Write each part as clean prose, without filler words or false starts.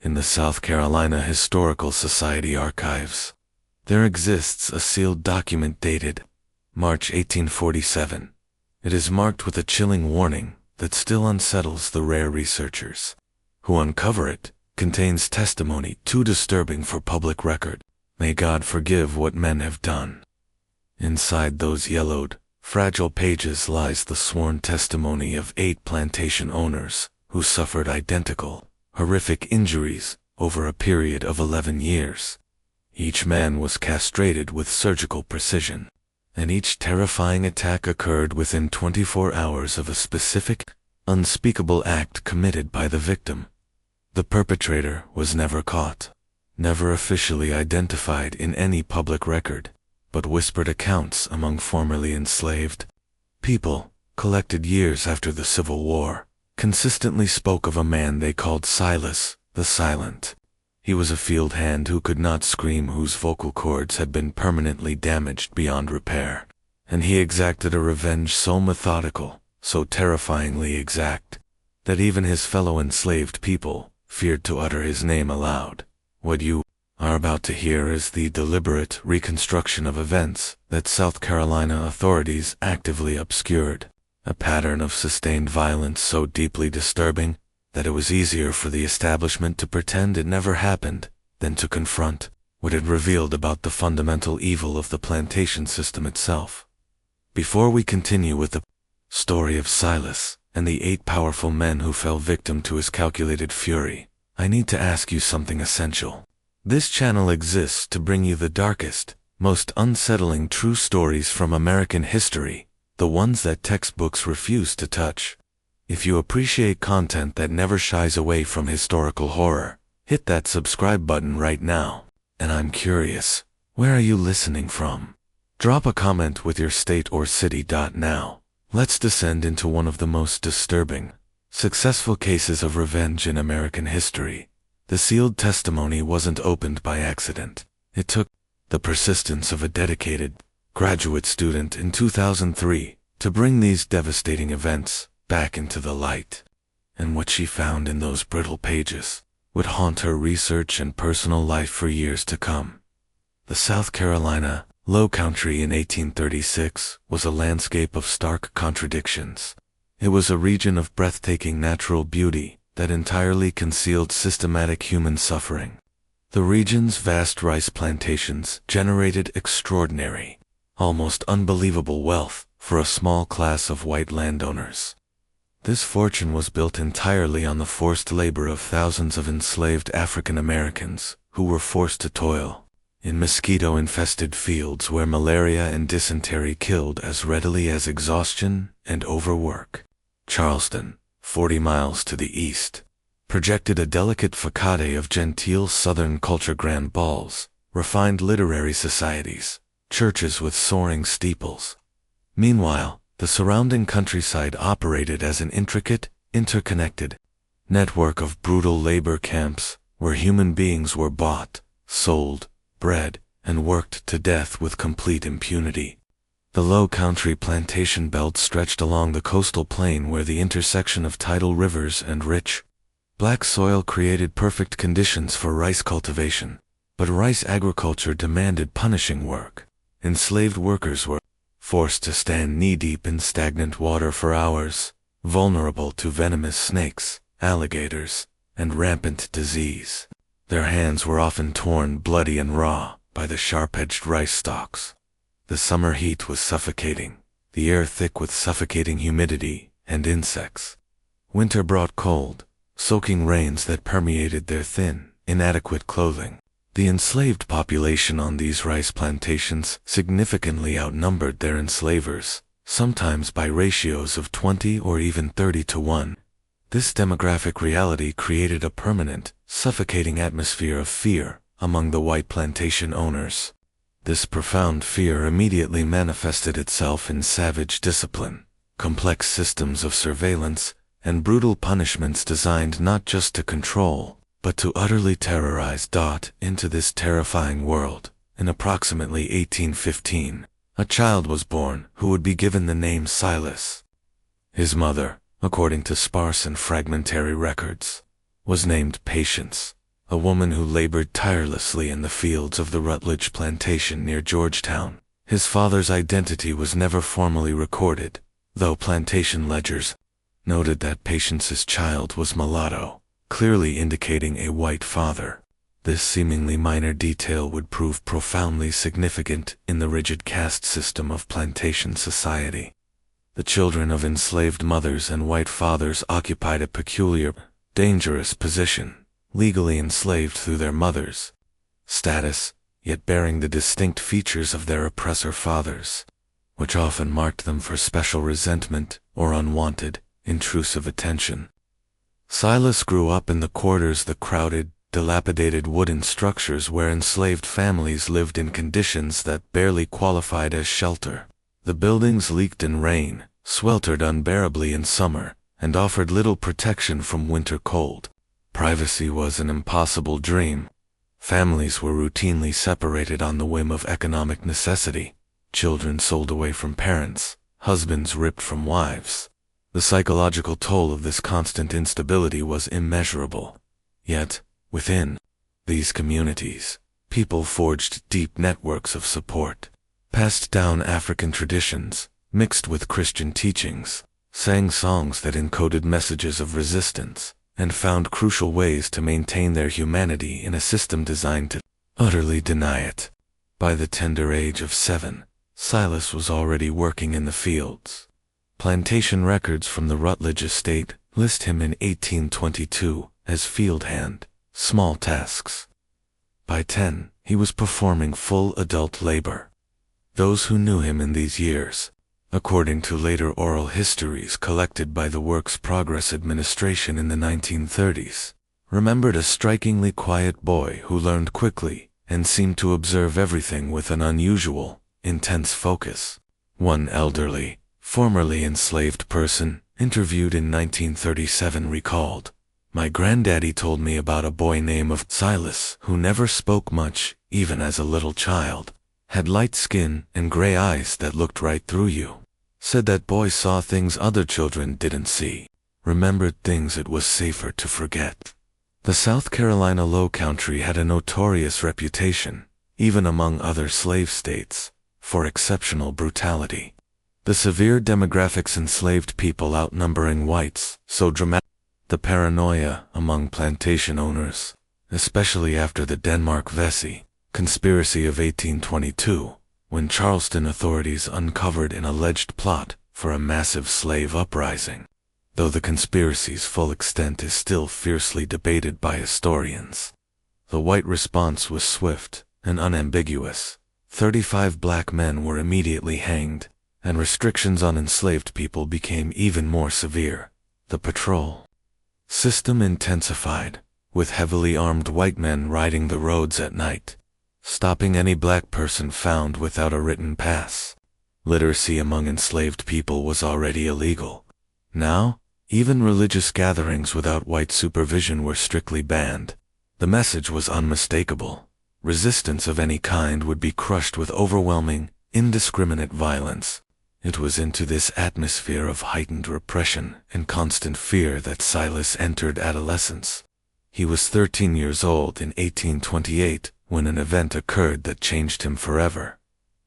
In the South Carolina Historical Society archives, there exists a sealed document dated March 1847. It is marked with a chilling warning that still unsettles the rare researchers who uncover it. Contains testimony too disturbing for public record. May God forgive what men have done. Inside those yellowed, fragile pages lies the sworn testimony of 8 plantation owners who suffered identical, horrific injuries over a period of 11 years. Each man was castrated with surgical precision, and each terrifying attack occurred within 24 hours of a specific, unspeakable act committed by the victim. The perpetrator was never caught, never officially identified in any public record, but whispered accounts among formerly enslaved people, collected years after the Civil War, consistently spoke of a man they called Silas the Silent. He was a field hand who could not scream, whose vocal cords had been permanently damaged beyond repair, and he exacted a revenge so methodical, so terrifyingly exact, that even his fellow enslaved people feared to utter his name aloud. What you are about to hear is the deliberate reconstruction of events that South Carolina authorities actively obscured, a pattern of sustained violence so deeply disturbing that it was easier for the establishment to pretend it never happened than to confront what it revealed about the fundamental evil of the plantation system itself. Before we continue with the story of Silas and the 8 powerful men who fell victim to his calculated fury, I need to ask you something essential. This channel exists to bring you the darkest, most unsettling true stories from American history, the ones that textbooks refuse to touch. If you appreciate content that never shies away from historical horror, hit that subscribe button right now. And I'm curious, where are you listening from? Drop a comment with your state or city. Now, let's descend into one of the most disturbing, successful cases of revenge in American history. The sealed testimony wasn't opened by accident. It took the persistence of a dedicated graduate student in 2003 to bring these devastating events back into the light. And what she found in those brittle pages would haunt her research and personal life for years to come. The South Carolina Low Country in 1836 was a landscape of stark contradictions. It was a region of breathtaking natural beauty that entirely concealed systematic human suffering. The region's vast rice plantations generated extraordinary, almost unbelievable wealth for a small class of white landowners. This fortune was built entirely on the forced labor of thousands of enslaved African Americans who were forced to toil in mosquito-infested fields where malaria and dysentery killed as readily as exhaustion and overwork. Charleston, 40 miles to the east, projected a delicate facade of genteel Southern culture, grand balls, refined literary societies, churches with soaring steeples. Meanwhile, the surrounding countryside operated as an intricate, interconnected network of brutal labor camps where human beings were bought, sold, bred, and worked to death with complete impunity. The Low Country plantation belt stretched along the coastal plain where the intersection of tidal rivers and rich, black soil created perfect conditions for rice cultivation. But rice agriculture demanded punishing work. Enslaved workers were forced to stand knee-deep in stagnant water for hours, vulnerable to venomous snakes, alligators, and rampant disease. Their hands were often torn bloody and raw by the sharp-edged rice stalks. The summer heat was suffocating, the air thick with suffocating humidity and insects. Winter brought cold, soaking rains that permeated their thin, inadequate clothing. The enslaved population on these rice plantations significantly outnumbered their enslavers, sometimes by ratios of 20 or even 30 to 1. This demographic reality created a permanent, suffocating atmosphere of fear among the white plantation owners. This profound fear immediately manifested itself in savage discipline, complex systems of surveillance, and brutal punishments designed not just to control, but to utterly terrorize. Into this terrifying world, in approximately 1815, a child was born who would be given the name Silas. His mother, according to sparse and fragmentary records, was named Patience. a woman who labored tirelessly in the fields of the Rutledge Plantation near Georgetown. His father's identity was never formally recorded, though plantation ledgers noted that Patience's child was mulatto, clearly indicating a white father. This seemingly minor detail would prove profoundly significant in the rigid caste system of plantation society. The children of enslaved mothers and white fathers occupied a peculiar, dangerous position, legally enslaved through their mothers' status, yet bearing the distinct features of their oppressor fathers, which often marked them for special resentment or unwanted, intrusive attention. Silas grew up in the quarters, the crowded, dilapidated wooden structures where enslaved families lived in conditions that barely qualified as shelter. The buildings leaked in rain, sweltered unbearably in summer, and offered little protection from winter cold. Privacy was an impossible dream. Families were routinely separated on the whim of economic necessity, children sold away from parents, husbands ripped from wives. The psychological toll of this constant instability was immeasurable. Yet, within these communities, people forged deep networks of support, passed down African traditions, mixed with Christian teachings, sang songs that encoded messages of resistance, and found crucial ways to maintain their humanity in a system designed to utterly deny it. By the tender age of 7, Silas was already working in the fields. Plantation records from the Rutledge estate list him in 1822 as field hand, small tasks. By 10, he was performing full adult labor. Those who knew him in these years, according to later oral histories collected by the Works Progress Administration in the 1930s, remembered a strikingly quiet boy who learned quickly and seemed to observe everything with an unusual, intense focus. One elderly, formerly enslaved person, interviewed in 1937 recalled, "My granddaddy told me about a boy named Silas who never spoke much, even as a little child. Had light skin and gray eyes that looked right through you. Said that boy saw things other children didn't see, remembered things it was safer to forget." The South Carolina Low Country had a notorious reputation, even among other slave states, for exceptional brutality. The severe demographics, enslaved people outnumbering whites, so dramatic. The paranoia among plantation owners, especially after the Denmark-Vesey conspiracy of 1822, when Charleston authorities uncovered an alleged plot for a massive slave uprising, though the conspiracy's full extent is still fiercely debated by historians. The white response was swift and unambiguous. 35 black men were immediately hanged, and restrictions on enslaved people became even more severe. The patrol system intensified, with heavily armed white men riding the roads at night, stopping any black person found without a written pass. Literacy among enslaved people was already illegal. Now, even religious gatherings without white supervision were strictly banned. The message was unmistakable. Resistance of any kind would be crushed with overwhelming, indiscriminate violence. It was into this atmosphere of heightened repression and constant fear that Silas entered adolescence. He was 13 years old in 1828 when an event occurred that changed him forever.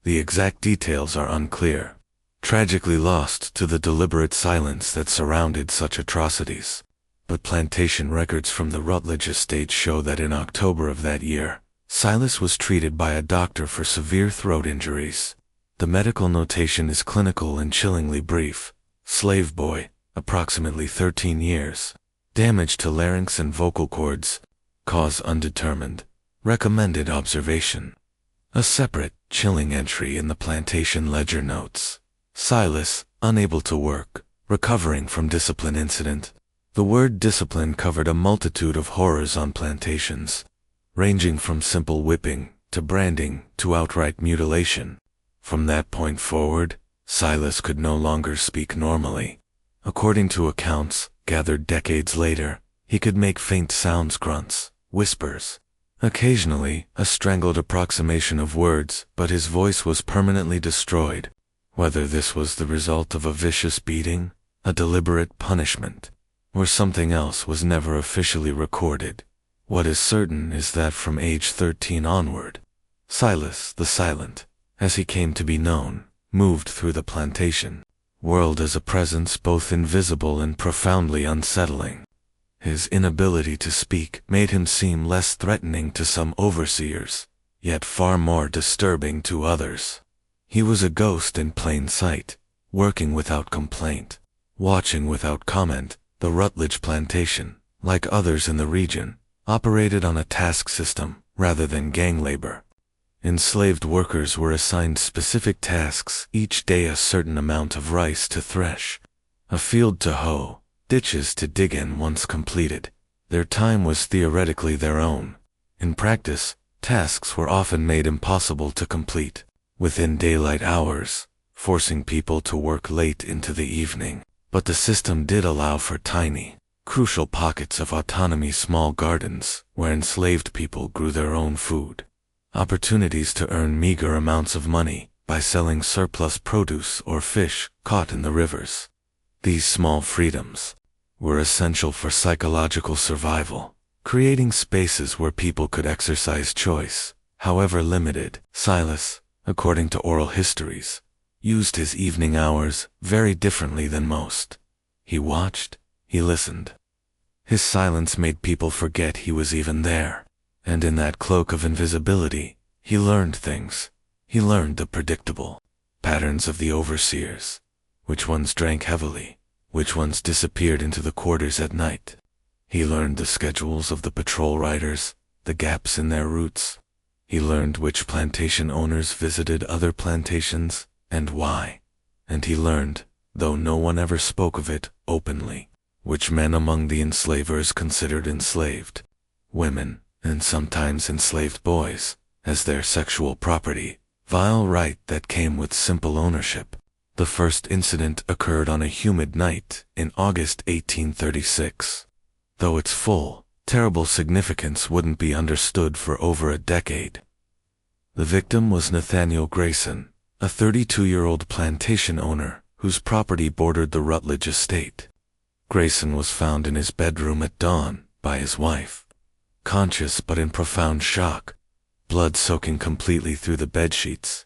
The exact details are unclear, tragically lost to the deliberate silence that surrounded such atrocities. But plantation records from the Rutledge estate show that in October of that year, Silas was treated by a doctor for severe throat injuries. The medical notation is clinical and chillingly brief. Slave boy, approximately 13 years. Damage to larynx and vocal cords. Cause undetermined. Recommended observation. A separate, chilling entry in the plantation ledger notes. Silas, unable to work, recovering from discipline incident. The word discipline covered a multitude of horrors on plantations, ranging from simple whipping, to branding, to outright mutilation. From that point forward, Silas could no longer speak normally. According to accounts, gathered decades later, he could make faint sounds, grunts, whispers. Occasionally, a strangled approximation of words, but his voice was permanently destroyed. Whether this was the result of a vicious beating, a deliberate punishment, or something else was never officially recorded. What is certain is that from age 13 onward, Silas the Silent, as he came to be known, moved through the plantation world as a presence both invisible and profoundly unsettling. His inability to speak made him seem less threatening to some overseers, yet far more disturbing to others. He was a ghost in plain sight, working without complaint, watching without comment. The Rutledge Plantation, like others in the region, operated on a task system rather than gang labor. Enslaved workers were assigned specific tasks, each day a certain amount of rice to thresh, a field to hoe, ditches to dig in. Once completed, their time was theoretically their own. In practice, tasks were often made impossible to complete within daylight hours, forcing people to work late into the evening. But the system did allow for tiny, crucial pockets of autonomy, small gardens where enslaved people grew their own food, opportunities to earn meager amounts of money by selling surplus produce or fish caught in the rivers. These small freedoms were essential for psychological survival, creating spaces where people could exercise choice, however limited. Silas, according to oral histories, used his evening hours very differently than most. He watched, he listened. His silence made people forget he was even there, and in that cloak of invisibility, he learned things. He learned the predictable patterns of the overseers, which ones drank heavily, which ones disappeared into the quarters at night. He learned the schedules of the patrol riders, the gaps in their routes. He learned which plantation owners visited other plantations, and why. And he learned, though no one ever spoke of it openly, which men among the enslavers considered enslaved women, and sometimes enslaved boys, as their sexual property, vile right that came with simple ownership. The first incident occurred on a humid night in August 1836. Though its full, terrible significance wouldn't be understood for over a decade. The victim was Nathaniel Grayson, a 32-year-old plantation owner whose property bordered the Rutledge estate. Grayson was found in his bedroom at dawn by his wife, conscious but in profound shock, blood soaking completely through the bedsheets.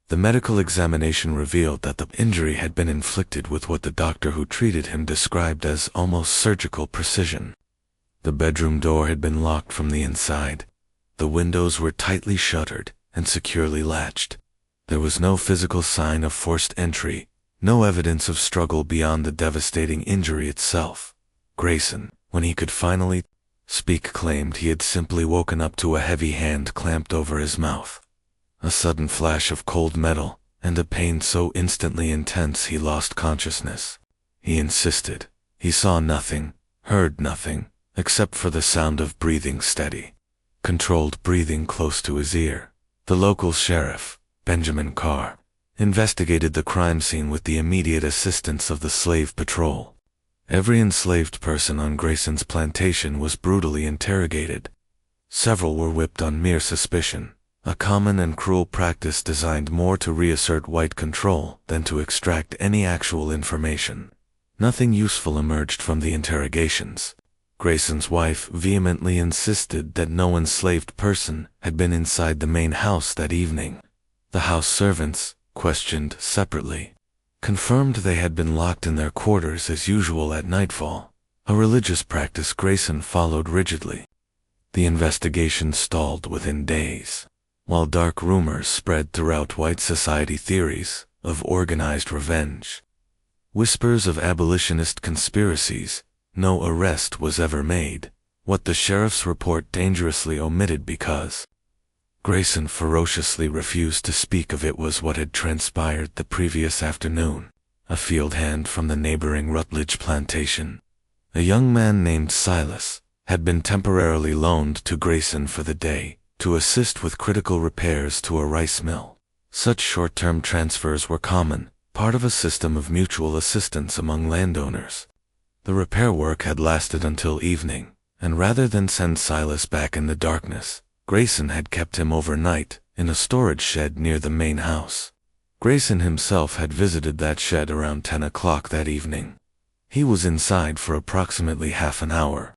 The medical examination revealed that the injury had been inflicted with what the doctor who treated him described as almost surgical precision. The bedroom door had been locked from the inside. The windows were tightly shuttered and securely latched. There was no physical sign of forced entry, no evidence of struggle beyond the devastating injury itself. Grayson, when he could finally speak, claimed he had simply woken up to a heavy hand clamped over his mouth. A sudden flash of cold metal, and a pain so instantly intense he lost consciousness. He insisted he saw nothing, heard nothing, except for the sound of breathing, steady, controlled breathing close to his ear. The local sheriff, Benjamin Carr, investigated the crime scene with the immediate assistance of the slave patrol. Every enslaved person on Grayson's plantation was brutally interrogated. Several were whipped on mere suspicion, a common and cruel practice designed more to reassert white control than to extract any actual information. Nothing useful emerged from the interrogations. Grayson's wife vehemently insisted that no enslaved person had been inside the main house that evening. The house servants, questioned separately, confirmed they had been locked in their quarters as usual at nightfall, a religious practice Grayson followed rigidly. The investigation stalled within days, while dark rumors spread throughout white society theories of organized revenge. Whispers of abolitionist conspiracies. No arrest was ever made, what the sheriff's report dangerously omitted because Grayson ferociously refused to speak of it was what had transpired the previous afternoon. A field hand from the neighboring Rutledge plantation, a young man named Silas, had been temporarily loaned to Grayson for the day to assist with critical repairs to a rice mill. Such short-term transfers were common, part of a system of mutual assistance among landowners. The repair work had lasted until evening, and rather than send Silas back in the darkness, Grayson had kept him overnight in a storage shed near the main house. Grayson himself had visited that shed around 10 o'clock that evening. He was inside for approximately half an hour.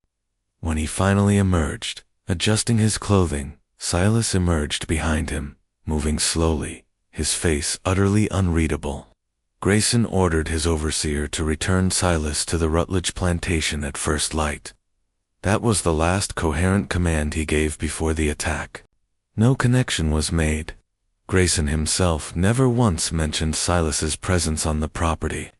When he finally emerged, adjusting his clothing, Silas emerged behind him, moving slowly, his face utterly unreadable. Grayson ordered his overseer to return Silas to the Rutledge plantation at first light. That was the last coherent command he gave before the attack. No connection was made. Grayson himself never once mentioned Silas's presence on the property.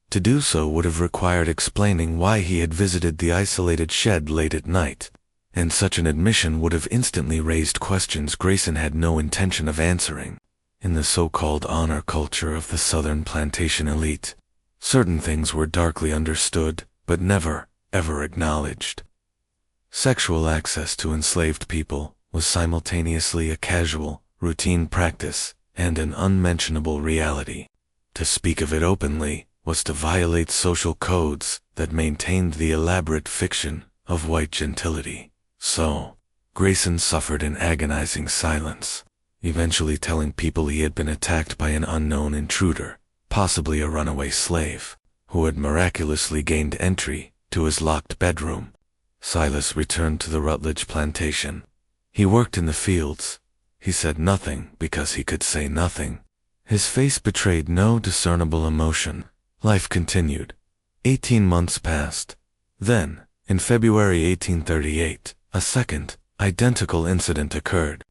To do so would have required explaining why he had visited the isolated shed late at night, and such an admission would have instantly raised questions Grayson had no intention of answering. In the so-called honor culture of the Southern plantation elite, certain things were darkly understood, but never, ever acknowledged. Sexual access to enslaved people was simultaneously a casual, routine practice and an unmentionable reality. To speak of it openly was to violate social codes that maintained the elaborate fiction of white gentility. So, Grayson suffered an agonizing silence, eventually telling people he had been attacked by an unknown intruder, possibly a runaway slave, who had miraculously gained entry to his locked bedroom. Silas returned to the Rutledge plantation. He worked in the fields. He said nothing because he could say nothing. His face betrayed no discernible emotion. Life continued. 18 months passed. Then, in February 1838, a second, identical incident occurred.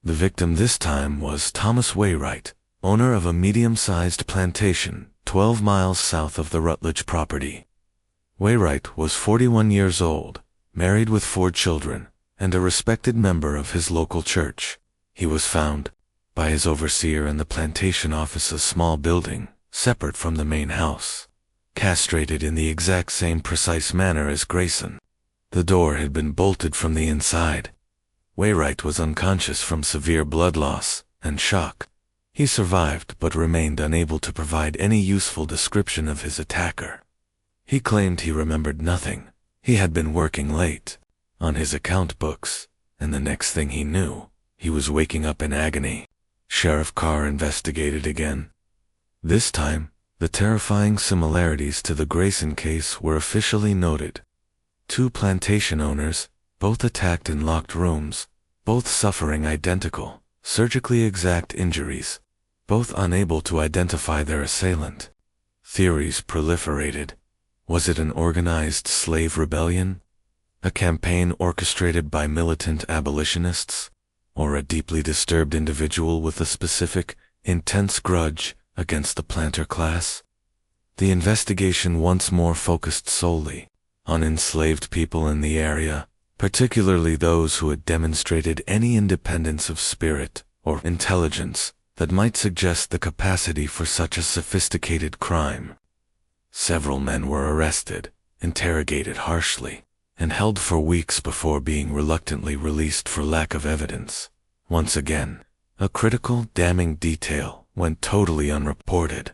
The victim this time was Thomas Wainwright, owner of a medium-sized plantation 12 miles south of the Rutledge property. Wainwright was 41 years old, married with 4 children, and a respected member of his local church. He was found by his overseer in the plantation office, a small building, separate from the main house, castrated in the exact same precise manner as Grayson. The door had been bolted from the inside. Wainwright was unconscious from severe blood loss and shock. He survived but remained unable to provide any useful description of his attacker. He claimed he remembered nothing. He had been working late on his account books, and the next thing he knew, he was waking up in agony. Sheriff Carr investigated again. This time, the terrifying similarities to the Grayson case were officially noted. 2 plantation owners, both attacked in locked rooms, both suffering identical, surgically exact injuries, both unable to identify their assailant. Theories proliferated. Was it an organized slave rebellion? A campaign orchestrated by militant abolitionists? Or a deeply disturbed individual with a specific, intense grudge against the planter class? The investigation once more focused solely on enslaved people in the area, particularly those who had demonstrated any independence of spirit or intelligence that might suggest the capacity for such a sophisticated crime. Several men were arrested, interrogated harshly, and held for weeks before being reluctantly released for lack of evidence. Once again, a critical, damning detail went totally unreported.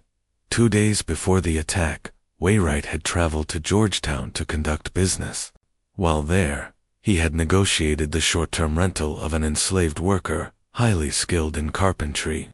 2 days before the attack, Wainwright had traveled to Georgetown to conduct business. While there, he had negotiated the short-term rental of an enslaved worker, highly skilled in carpentry.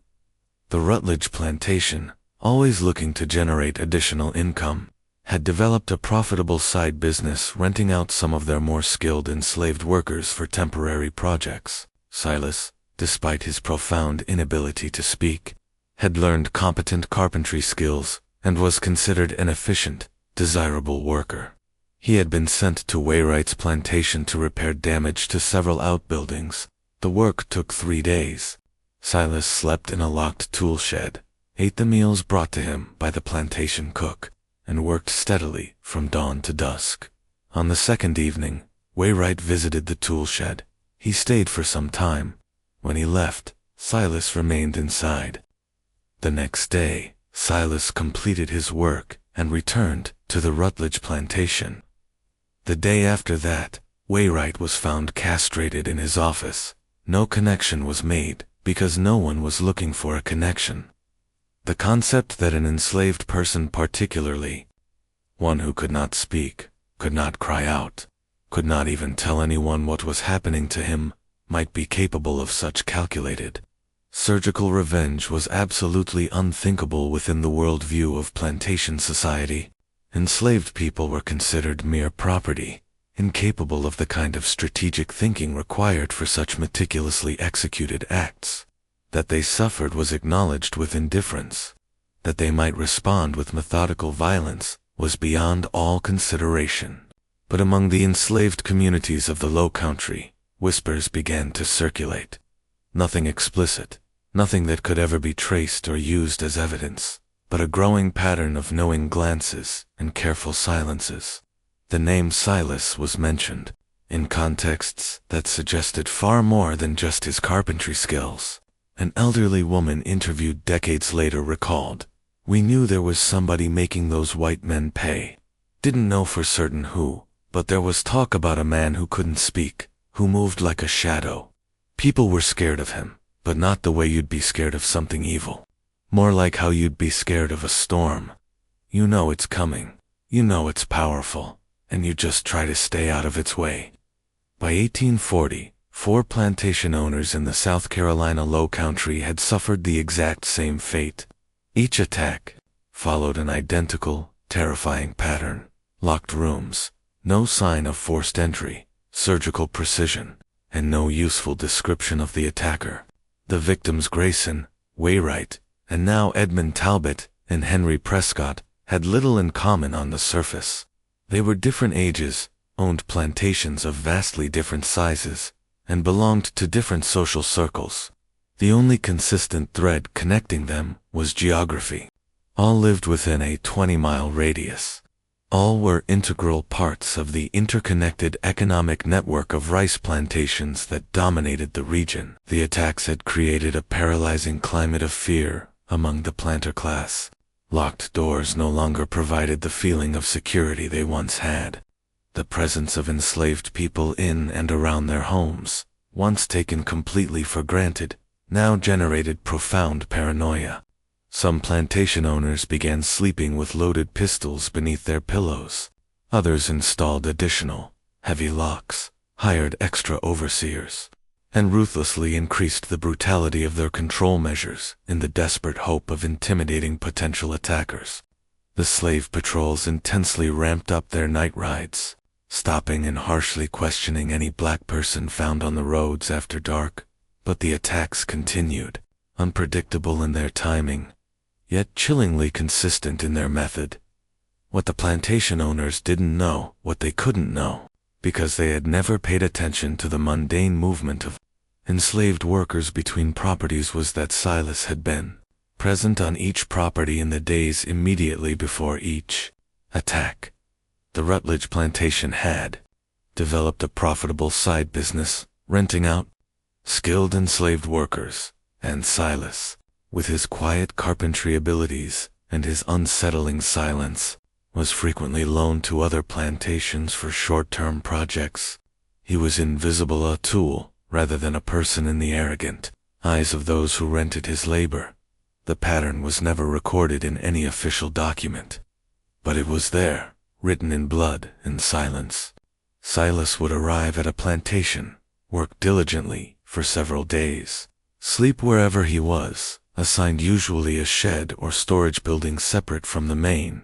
The Rutledge plantation, always looking to generate additional income, had developed a profitable side business renting out some of their more skilled enslaved workers for temporary projects. Silas, despite his profound inability to speak, had learned competent carpentry skills and was considered an efficient, desirable worker. He had been sent to Wainwright's plantation to repair damage to several outbuildings. The work took 3 days. Silas slept in a locked tool shed, ate the meals brought to him by the plantation cook, and worked steadily from dawn to dusk. On the second evening, Wainwright visited the tool shed. He stayed for some time. When he left, Silas remained inside. The next day, Silas completed his work and returned to the Rutledge plantation. The day after that, Wainwright was found castrated in his office. No connection was made because no one was looking for a connection. The concept that an enslaved person, particularly one who could not speak, could not cry out, could not even tell anyone what was happening to him, might be capable of such calculated, surgical revenge was absolutely unthinkable within the worldview of plantation society. Enslaved people were considered mere property, incapable of the kind of strategic thinking required for such meticulously executed acts. That they suffered was acknowledged with indifference. That they might respond with methodical violence was beyond all consideration. But among the enslaved communities of the Low Country, whispers began to circulate. Nothing explicit, nothing that could ever be traced or used as evidence, but a growing pattern of knowing glances and careful silences. The name Silas was mentioned, in contexts that suggested far more than just his carpentry skills. An elderly woman interviewed decades later recalled, "We knew there was somebody making those white men pay. Didn't know for certain who, but there was talk about a man who couldn't speak, who moved like a shadow. People were scared of him, but not the way you'd be scared of something evil. More like how you'd be scared of a storm. You know it's coming, you know it's powerful, and you just try to stay out of its way." By 1840, 4 plantation owners in the South Carolina Low Country had suffered the exact same fate. Each attack followed an identical, terrifying pattern. Locked rooms, no sign of forced entry, surgical precision, and no useful description of the attacker. The victims Grayson, Wainwright, and now Edmund Talbot and Henry Prescott had little in common on the surface. They were different ages, owned plantations of vastly different sizes, and belonged to different social circles. The only consistent thread connecting them was geography. All lived within a 20-mile radius. All were integral parts of the interconnected economic network of rice plantations that dominated the region. The attacks had created a paralyzing climate of fear among the planter class. Locked doors no longer provided the feeling of security they once had. The presence of enslaved people in and around their homes, once taken completely for granted, now generated profound paranoia. Some plantation owners began sleeping with loaded pistols beneath their pillows. Others installed additional, heavy locks, hired extra overseers, and ruthlessly increased the brutality of their control measures in the desperate hope of intimidating potential attackers. The slave patrols intensely ramped up their night rides, stopping and harshly questioning any black person found on the roads after dark. But the attacks continued, unpredictable in their timing, yet chillingly consistent in their method. What the plantation owners didn't know, what they couldn't know, because they had never paid attention to the mundane movement of enslaved workers between properties, was that Silas had been present on each property in the days immediately before each attack. The Rutledge plantation had developed a profitable side business, renting out skilled enslaved workers, and Silas, with his quiet carpentry abilities and his unsettling silence, was frequently loaned to other plantations for short-term projects. He was invisible, a tool, rather than a person in the arrogant eyes of those who rented his labor. The pattern was never recorded in any official document, but it was there, written in blood and silence. Silas would arrive at a plantation, work diligently for several days, sleep wherever he was, assigned usually a shed or storage building separate from the main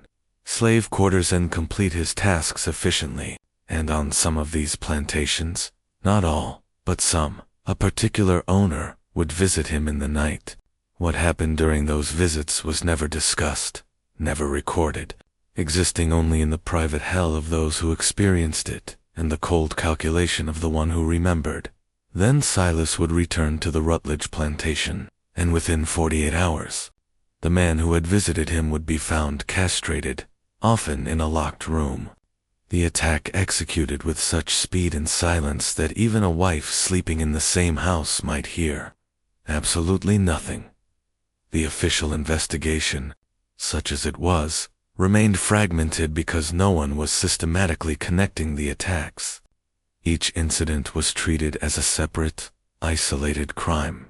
slave quarters, and complete his tasks efficiently. And on some of these plantations, not all, but some, a particular owner would visit him in the night. What happened during those visits was never discussed, never recorded, existing only in the private hell of those who experienced it, and the cold calculation of the one who remembered. Then Silas would return to the Rutledge plantation, and within 48 hours, the man who had visited him would be found castrated, often in a locked room. The attack executed with such speed and silence that even a wife sleeping in the same house might hear absolutely nothing. The official investigation, such as it was, remained fragmented because no one was systematically connecting the attacks. Each incident was treated as a separate, isolated crime,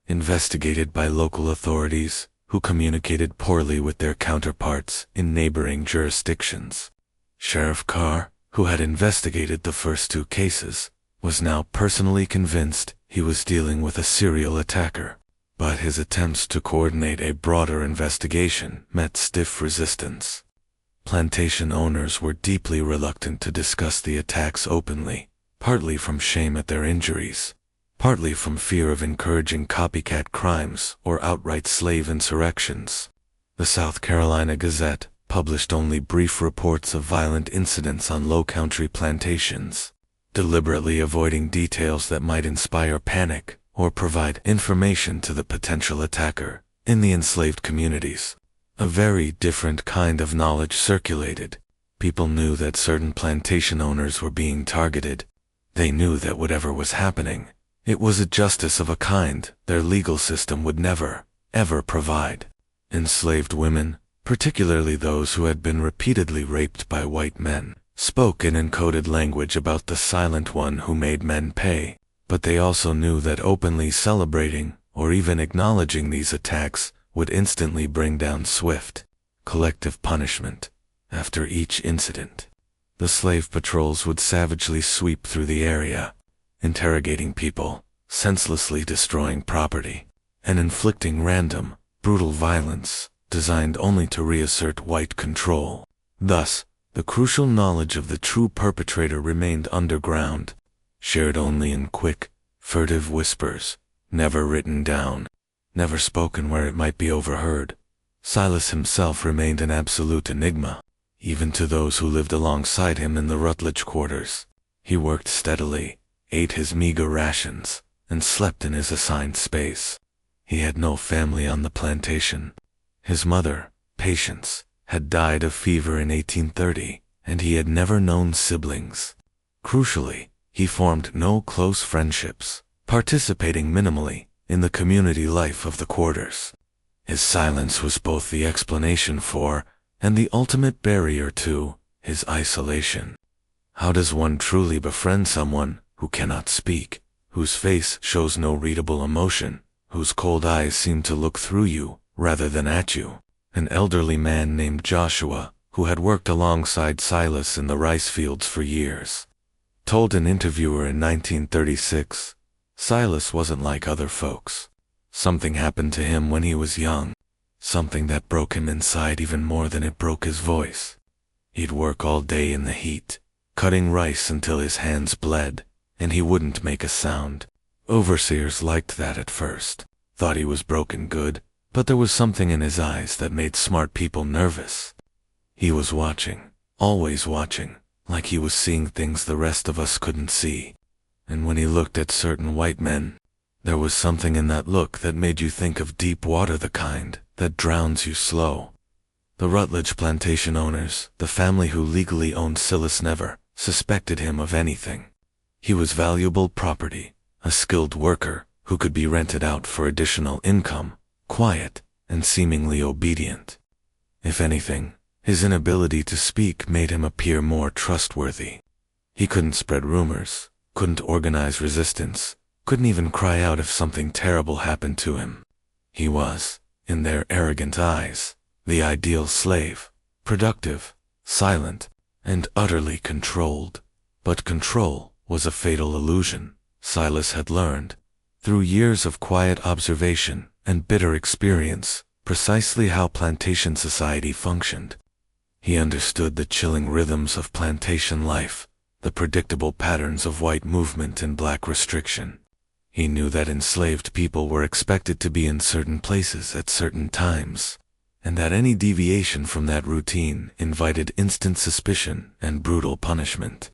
investigated by local authorities who communicated poorly with their counterparts in neighboring jurisdictions. Sheriff Carr, who had investigated the first 2 cases, was now personally convinced he was dealing with a serial attacker, but his attempts to coordinate a broader investigation met stiff resistance. Plantation owners were deeply reluctant to discuss the attacks openly, partly from shame at their injuries, partly from fear of encouraging copycat crimes or outright slave insurrections. The South Carolina Gazette published only brief reports of violent incidents on low-country plantations, deliberately avoiding details that might inspire panic or provide information to the potential attacker. In the enslaved communities, a very different kind of knowledge circulated. People knew that certain plantation owners were being targeted. They knew that whatever was happening, it was a justice of a kind their legal system would never, ever provide. Enslaved women, particularly those who had been repeatedly raped by white men, spoke in encoded language about the silent one who made men pay, but they also knew that openly celebrating or even acknowledging these attacks would instantly bring down swift, collective punishment. After each incident, the slave patrols would savagely sweep through the area, interrogating people, senselessly destroying property, and inflicting random, brutal violence designed only to reassert white control. Thus, the crucial knowledge of the true perpetrator remained underground, shared only in quick, furtive whispers, never written down, never spoken where it might be overheard. Silas himself remained an absolute enigma, even to those who lived alongside him in the Rutledge quarters. He worked steadily, ate his meager rations, and slept in his assigned space. He had no family on the plantation. His mother, Patience, had died of fever in 1830, and he had never known siblings. Crucially, he formed no close friendships, participating minimally in the community life of the quarters. His silence was both the explanation for and the ultimate barrier to his isolation. How does one truly befriend someone who cannot speak, whose face shows no readable emotion, whose cold eyes seem to look through you rather than at you? An elderly man named Joshua, who had worked alongside Silas in the rice fields for years, told an interviewer in 1936, Silas wasn't like other folks. Something happened to him when he was young, something that broke him inside even more than it broke his voice. He'd work all day in the heat, cutting rice until his hands bled, and he wouldn't make a sound. Overseers liked that at first, thought he was broken good, but there was something in his eyes that made smart people nervous. He was watching, always watching, like he was seeing things the rest of us couldn't see. And when he looked at certain white men, there was something in that look that made you think of deep water, the kind that drowns you slow. The Rutledge plantation owners, the family who legally owned Silas, never suspected him of anything. He was valuable property, a skilled worker who could be rented out for additional income, quiet and seemingly obedient. If anything, his inability to speak made him appear more trustworthy. He couldn't spread rumors, couldn't organize resistance, couldn't even cry out if something terrible happened to him. He was, in their arrogant eyes, the ideal slave, productive, silent, and utterly controlled. But control was a fatal illusion. Silas had learned, through years of quiet observation and bitter experience, precisely how plantation society functioned. He understood the chilling rhythms of plantation life, the predictable patterns of white movement and black restriction. He knew that enslaved people were expected to be in certain places at certain times, and that any deviation from that routine invited instant suspicion and brutal punishment.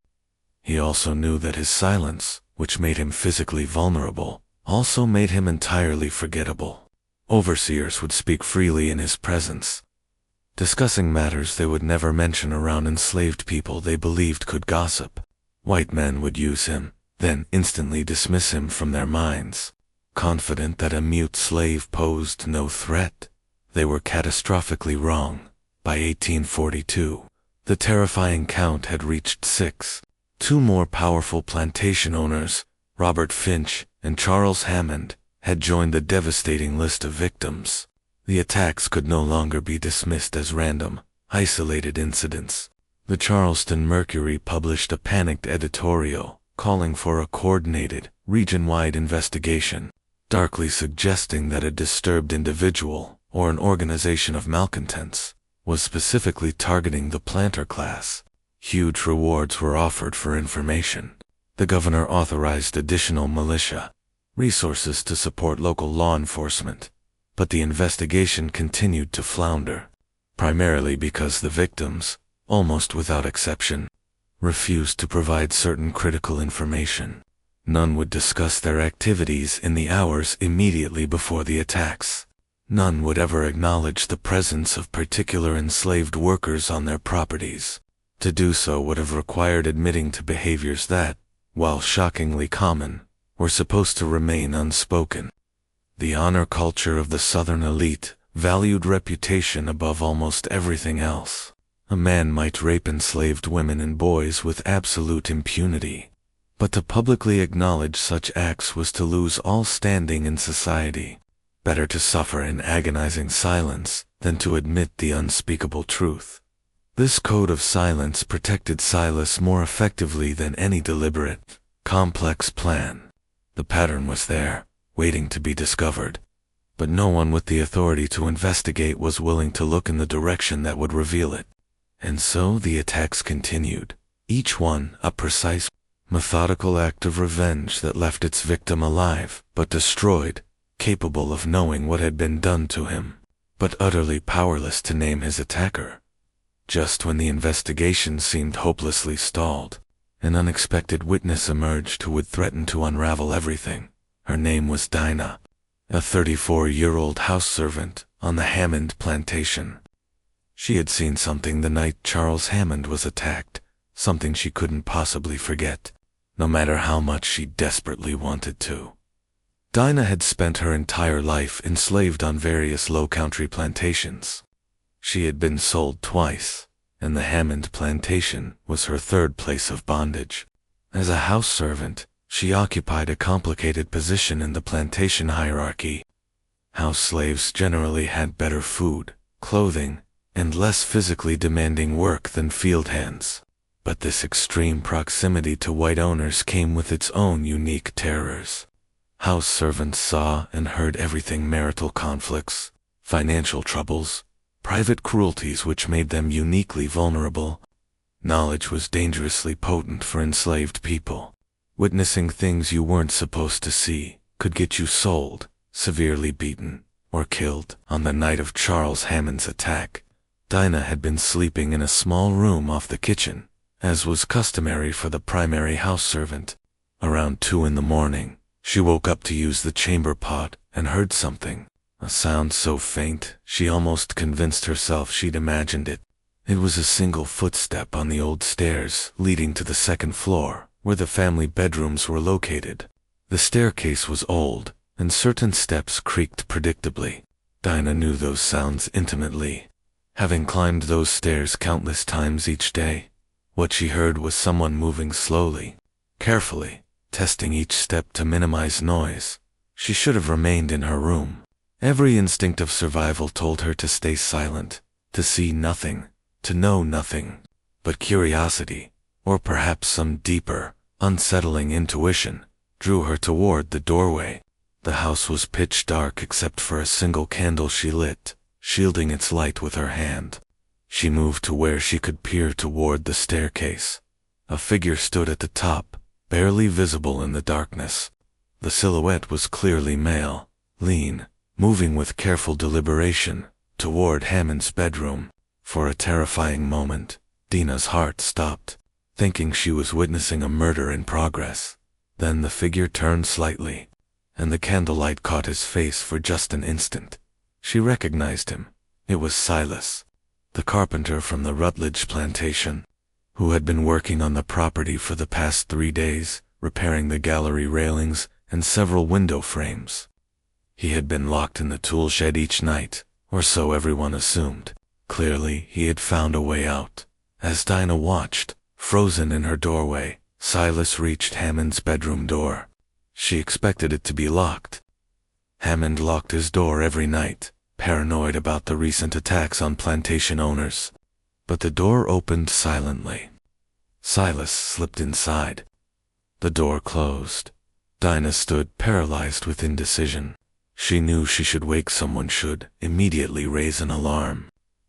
He also knew that his silence, which made him physically vulnerable, also made him entirely forgettable. Overseers would speak freely in his presence, discussing matters they would never mention around enslaved people they believed could gossip. White men would use him, then instantly dismiss him from their minds, confident that a mute slave posed no threat. They were catastrophically wrong. By 1842, the terrifying count had reached 6. Two more powerful plantation owners, Robert Finch and Charles Hammond, had joined the devastating list of victims. The attacks could no longer be dismissed as random, isolated incidents. The Charleston Mercury published a panicked editorial calling for a coordinated, region-wide investigation, darkly suggesting that a disturbed individual or an organization of malcontents was specifically targeting the planter class. Huge rewards were offered for information. The governor authorized additional militia resources to support local law enforcement, but the investigation continued to flounder, primarily because the victims, almost without exception, refused to provide certain critical information. None would discuss their activities in the hours immediately before the attacks. None would ever acknowledge the presence of particular enslaved workers on their properties. To do so would have required admitting to behaviors that, while shockingly common, were supposed to remain unspoken. The honor culture of the Southern elite valued reputation above almost everything else. A man might rape enslaved women and boys with absolute impunity, but to publicly acknowledge such acts was to lose all standing in society. Better to suffer in agonizing silence than to admit the unspeakable truth. This code of silence protected Silas more effectively than any deliberate, complex plan. The pattern was there, waiting to be discovered, but no one with the authority to investigate was willing to look in the direction that would reveal it. And so the attacks continued, each one a precise, methodical act of revenge that left its victim alive, but destroyed, capable of knowing what had been done to him, but utterly powerless to name his attacker. Just when the investigation seemed hopelessly stalled, an unexpected witness emerged who would threaten to unravel everything. Her name was Dinah, a 34-year-old house servant on the Hammond plantation. She had seen something the night Charles Hammond was attacked, something she couldn't possibly forget, no matter how much she desperately wanted to. Dinah had spent her entire life enslaved on various low-country plantations. She had been sold twice, and the Hammond plantation was her third place of bondage. As a house servant, she occupied a complicated position in the plantation hierarchy. House slaves generally had better food, clothing, and less physically demanding work than field hands. But this extreme proximity to white owners came with its own unique terrors. House servants saw and heard everything: marital conflicts, financial troubles, private cruelties which made them uniquely vulnerable. Knowledge was dangerously potent for enslaved people. Witnessing things you weren't supposed to see could get you sold, severely beaten, or killed. On the night of Charles Hammond's attack, Dinah had been sleeping in a small room off the kitchen, as was customary for the primary house servant. Around 2 a.m, she woke up to use the chamber pot and heard something. A sound so faint, she almost convinced herself she'd imagined it. It was a single footstep on the old stairs leading to the second floor, where the family bedrooms were located. The staircase was old, and certain steps creaked predictably. Dinah knew those sounds intimately, having climbed those stairs countless times each day. What she heard was someone moving slowly, carefully, testing each step to minimize noise. She should have remained in her room. Every instinct of survival told her to stay silent, to see nothing, to know nothing. But curiosity, or perhaps some deeper, unsettling intuition, drew her toward the doorway. The house was pitch dark except for a single candle she lit, shielding its light with her hand. She moved to where she could peer toward the staircase. A figure stood at the top, barely visible in the darkness. The silhouette was clearly male, lean, moving with careful deliberation toward Hammond's bedroom. For a terrifying moment, Dinah's heart stopped, thinking she was witnessing a murder in progress. Then the figure turned slightly, and the candlelight caught his face for just an instant. She recognized him. It was Silas, the carpenter from the Rutledge plantation, who had been working on the property for the past 3 days, repairing the gallery railings and several window frames. He had been locked in the tool shed each night, or so everyone assumed. Clearly, he had found a way out. As Dinah watched, frozen in her doorway, Silas reached Hammond's bedroom door. She expected it to be locked. Hammond locked his door every night, paranoid about the recent attacks on plantation owners. But the door opened silently. Silas slipped inside. The door closed. Dinah stood paralyzed with indecision. She knew she should wake someone, should immediately raise an alarm.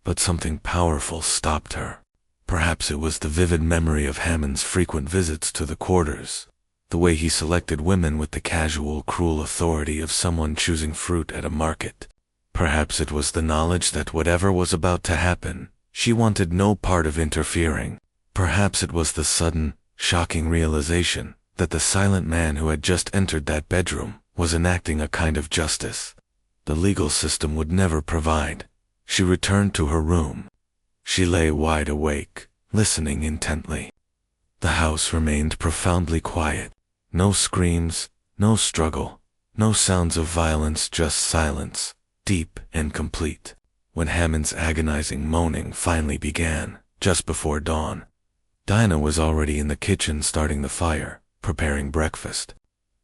but something powerful stopped her. Perhaps it was the vivid memory of Hammond's frequent visits to the quarters, the way he selected women with the casual, cruel authority of someone choosing fruit at a market. Perhaps it was the knowledge that whatever was about to happen, she wanted no part of interfering. Perhaps it was the sudden, shocking realization that the silent man who had just entered that bedroom was enacting a kind of justice the legal system would never provide. She returned to her room. She lay wide awake, listening intently. The house remained profoundly quiet. No screams, no struggle, no sounds of violence, just silence, deep and complete. When Hammond's agonizing moaning finally began, just before dawn, Dinah was already in the kitchen starting the fire, preparing breakfast.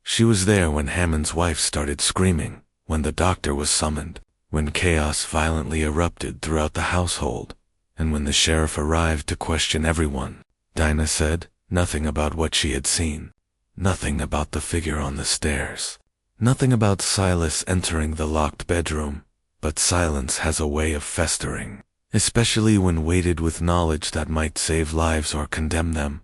She was there when Hammond's wife started screaming, when the doctor was summoned, when chaos violently erupted throughout the household, and when the sheriff arrived to question everyone. Dinah said nothing about what she had seen, nothing about the figure on the stairs, nothing about Silas entering the locked bedroom, but silence has a way of festering, especially when weighted with knowledge that might save lives or condemn them.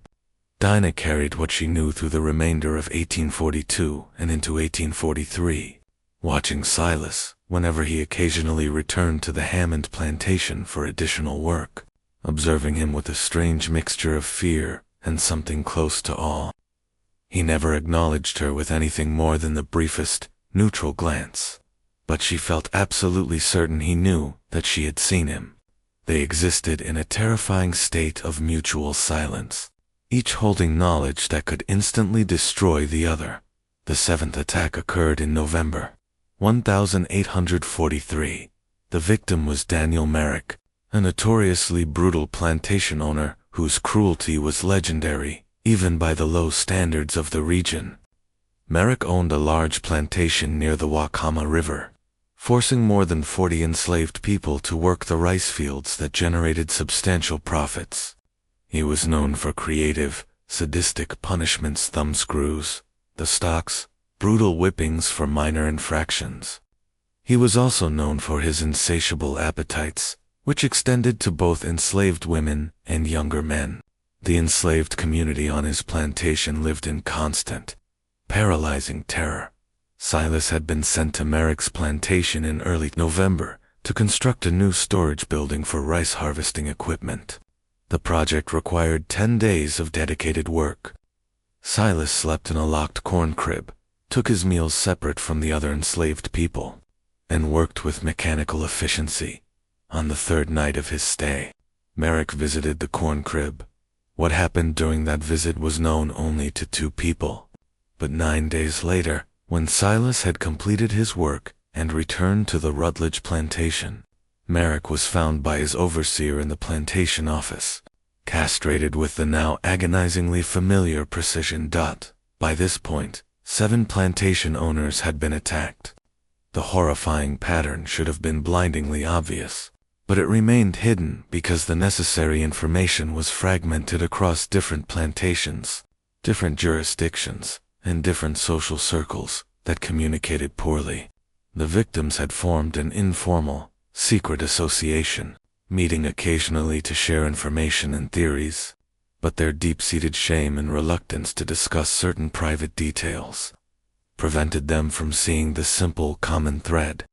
Dinah carried what she knew through the remainder of 1842 and into 1843, watching Silas whenever he occasionally returned to the Hammond plantation for additional work, observing him with a strange mixture of fear and something close to awe. He never acknowledged her with anything more than the briefest, neutral glance, but she felt absolutely certain he knew that she had seen him. They existed in a terrifying state of mutual silence, each holding knowledge that could instantly destroy the other. The seventh attack occurred in November 1843. The victim was Daniel Merrick, a notoriously brutal plantation owner whose cruelty was legendary, even by the low standards of the region. Merrick owned a large plantation near the Waccamaw River, forcing more than 40 enslaved people to work the rice fields that generated substantial profits. He was known for creative, sadistic punishments, thumbscrews, the stocks, brutal whippings for minor infractions. He was also known for his insatiable appetites, which extended to both enslaved women and younger men. The enslaved community on his plantation lived in constant, paralyzing terror. Silas had been sent to Merrick's plantation in early November to construct a new storage building for rice harvesting equipment. The project required 10 days of dedicated work. Silas slept in a locked corn crib, took his meals separate from the other enslaved people, and worked with mechanical efficiency. On the third night of his stay, Merrick visited the corn crib. What happened during that visit was known only to 2 people. But 9 days later, when Silas had completed his work and returned to the Rutledge plantation, Merrick was found by his overseer in the plantation office, castrated with the now agonizingly familiar precision. By this point, 7 plantation owners had been attacked. The horrifying pattern should have been blindingly obvious, but it remained hidden because the necessary information was fragmented across different plantations, different jurisdictions, and different social circles that communicated poorly. The victims had formed an informal, secret association, meeting occasionally to share information and theories, but their deep-seated shame and reluctance to discuss certain private details prevented them from seeing the simple common thread.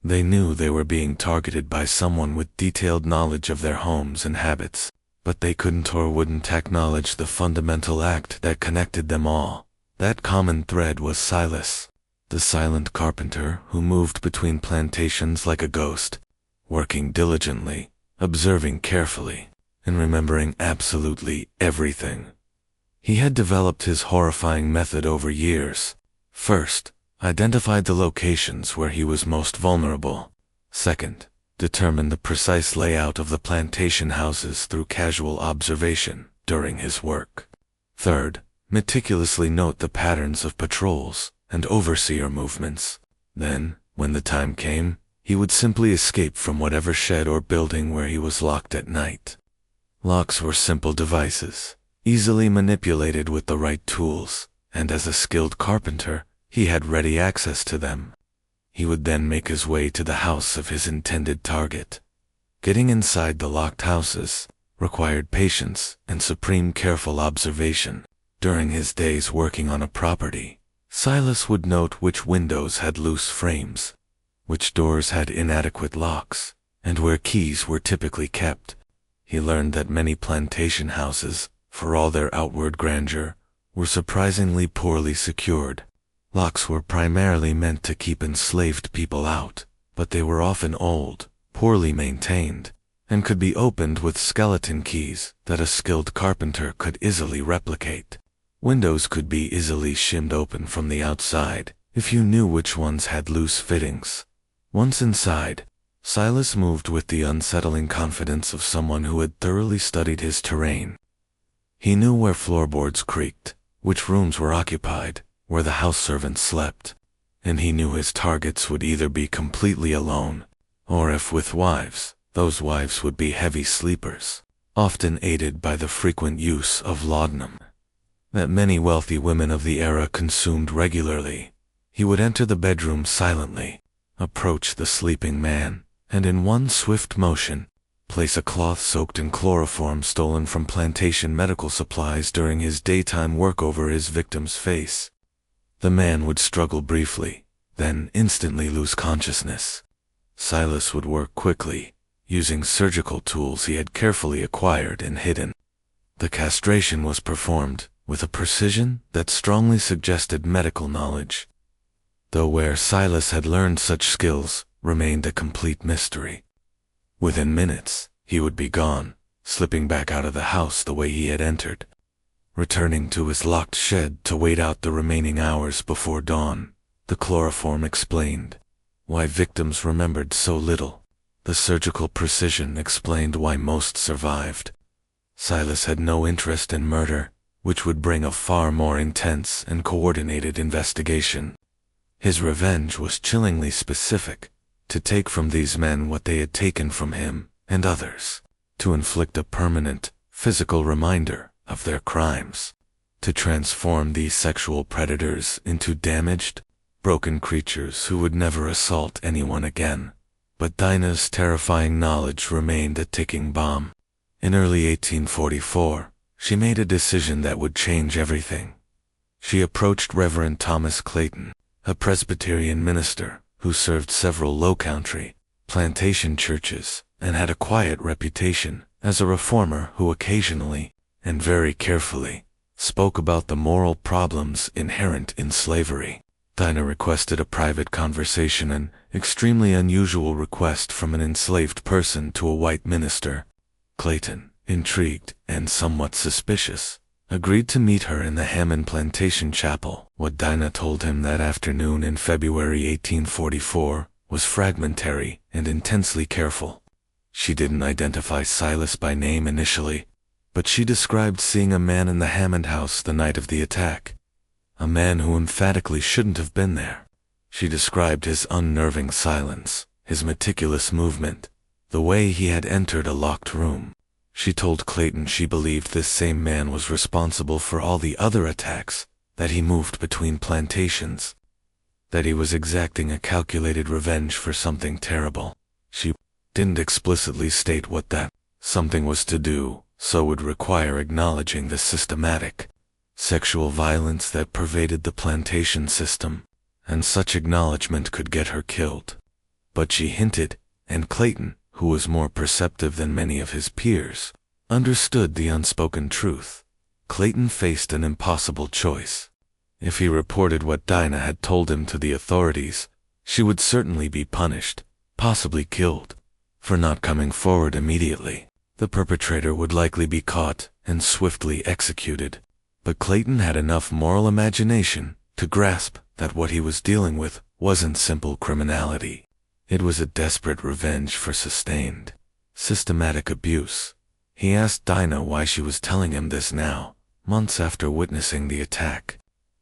They knew they were being targeted by someone with detailed knowledge of their homes and habits, but they couldn't or wouldn't acknowledge the fundamental act that connected them all. That common thread was Silas, the silent carpenter who moved between plantations like a ghost, working diligently, observing carefully, and remembering absolutely everything. He had developed his horrifying method over years. First, identified the locations where he was most vulnerable. Second, determined the precise layout of the plantation houses through casual observation during his work. Third, meticulously note the patterns of patrols and overseer movements. Then, when the time came, he would simply escape from whatever shed or building where he was locked at night. Locks were simple devices, easily manipulated with the right tools, and as a skilled carpenter, he had ready access to them. He would then make his way to the house of his intended target. Getting inside the locked houses required patience and supreme careful observation. During his days working on a property, Silas would note which windows had loose frames, which doors had inadequate locks, and where keys were typically kept. He learned that many plantation houses, for all their outward grandeur, were surprisingly poorly secured. Locks were primarily meant to keep enslaved people out, but they were often old, poorly maintained, and could be opened with skeleton keys that a skilled carpenter could easily replicate. Windows could be easily shimmed open from the outside if you knew which ones had loose fittings. Once inside, Silas moved with the unsettling confidence of someone who had thoroughly studied his terrain. He knew where floorboards creaked, which rooms were occupied, where the house servants slept, and he knew his targets would either be completely alone, or if with wives, those wives would be heavy sleepers, often aided by the frequent use of laudanum that many wealthy women of the era consumed regularly. He would enter the bedroom silently, approach the sleeping man, and in one swift motion, place a cloth soaked in chloroform stolen from plantation medical supplies during his daytime work over his victim's face. The man would struggle briefly, then instantly lose consciousness. Silas would work quickly, using surgical tools he had carefully acquired and hidden. The castration was performed with a precision that strongly suggested medical knowledge, though where Silas had learned such skills remained a complete mystery. Within minutes, he would be gone, slipping back out of the house the way he had entered, returning to his locked shed to wait out the remaining hours before dawn. The chloroform explained why victims remembered so little. The surgical precision explained why most survived. Silas had no interest in murder, which would bring a far more intense and coordinated investigation. His revenge was chillingly specific, to take from these men what they had taken from him and others, to inflict a permanent, physical reminder of their crimes, to transform these sexual predators into damaged, broken creatures who would never assault anyone again. But Dinah's terrifying knowledge remained a ticking bomb. In early 1844, she made a decision that would change everything. She approached Reverend Thomas Clayton, a Presbyterian minister who served several low-country, plantation churches and had a quiet reputation as a reformer who occasionally, and very carefully, spoke about the moral problems inherent in slavery. Dinah requested a private conversation, an extremely unusual request from an enslaved person to a white minister. Clayton, intrigued and somewhat suspicious, agreed to meet her in the Hammond Plantation Chapel. What Dinah told him that afternoon in February 1844 was fragmentary and intensely careful. She didn't identify Silas by name initially, but she described seeing a man in the Hammond house the night of the attack, a man who emphatically shouldn't have been there. She described his unnerving silence, his meticulous movement, the way he had entered a locked room. She told Clayton she believed this same man was responsible for all the other attacks, that he moved between plantations, that he was exacting a calculated revenge for something terrible. She didn't explicitly state what that something was to do, so would require acknowledging the systematic sexual violence that pervaded the plantation system, and such acknowledgement could get her killed. But she hinted, and Clayton, who was more perceptive than many of his peers, understood the unspoken truth. Clayton faced an impossible choice. If he reported what Dinah had told him to the authorities, she would certainly be punished, possibly killed, for not coming forward immediately. The perpetrator would likely be caught and swiftly executed. But Clayton had enough moral imagination to grasp that what he was dealing with wasn't simple criminality. It was a desperate revenge for sustained, systematic abuse. He asked Dinah why she was telling him this now, months after witnessing the attack.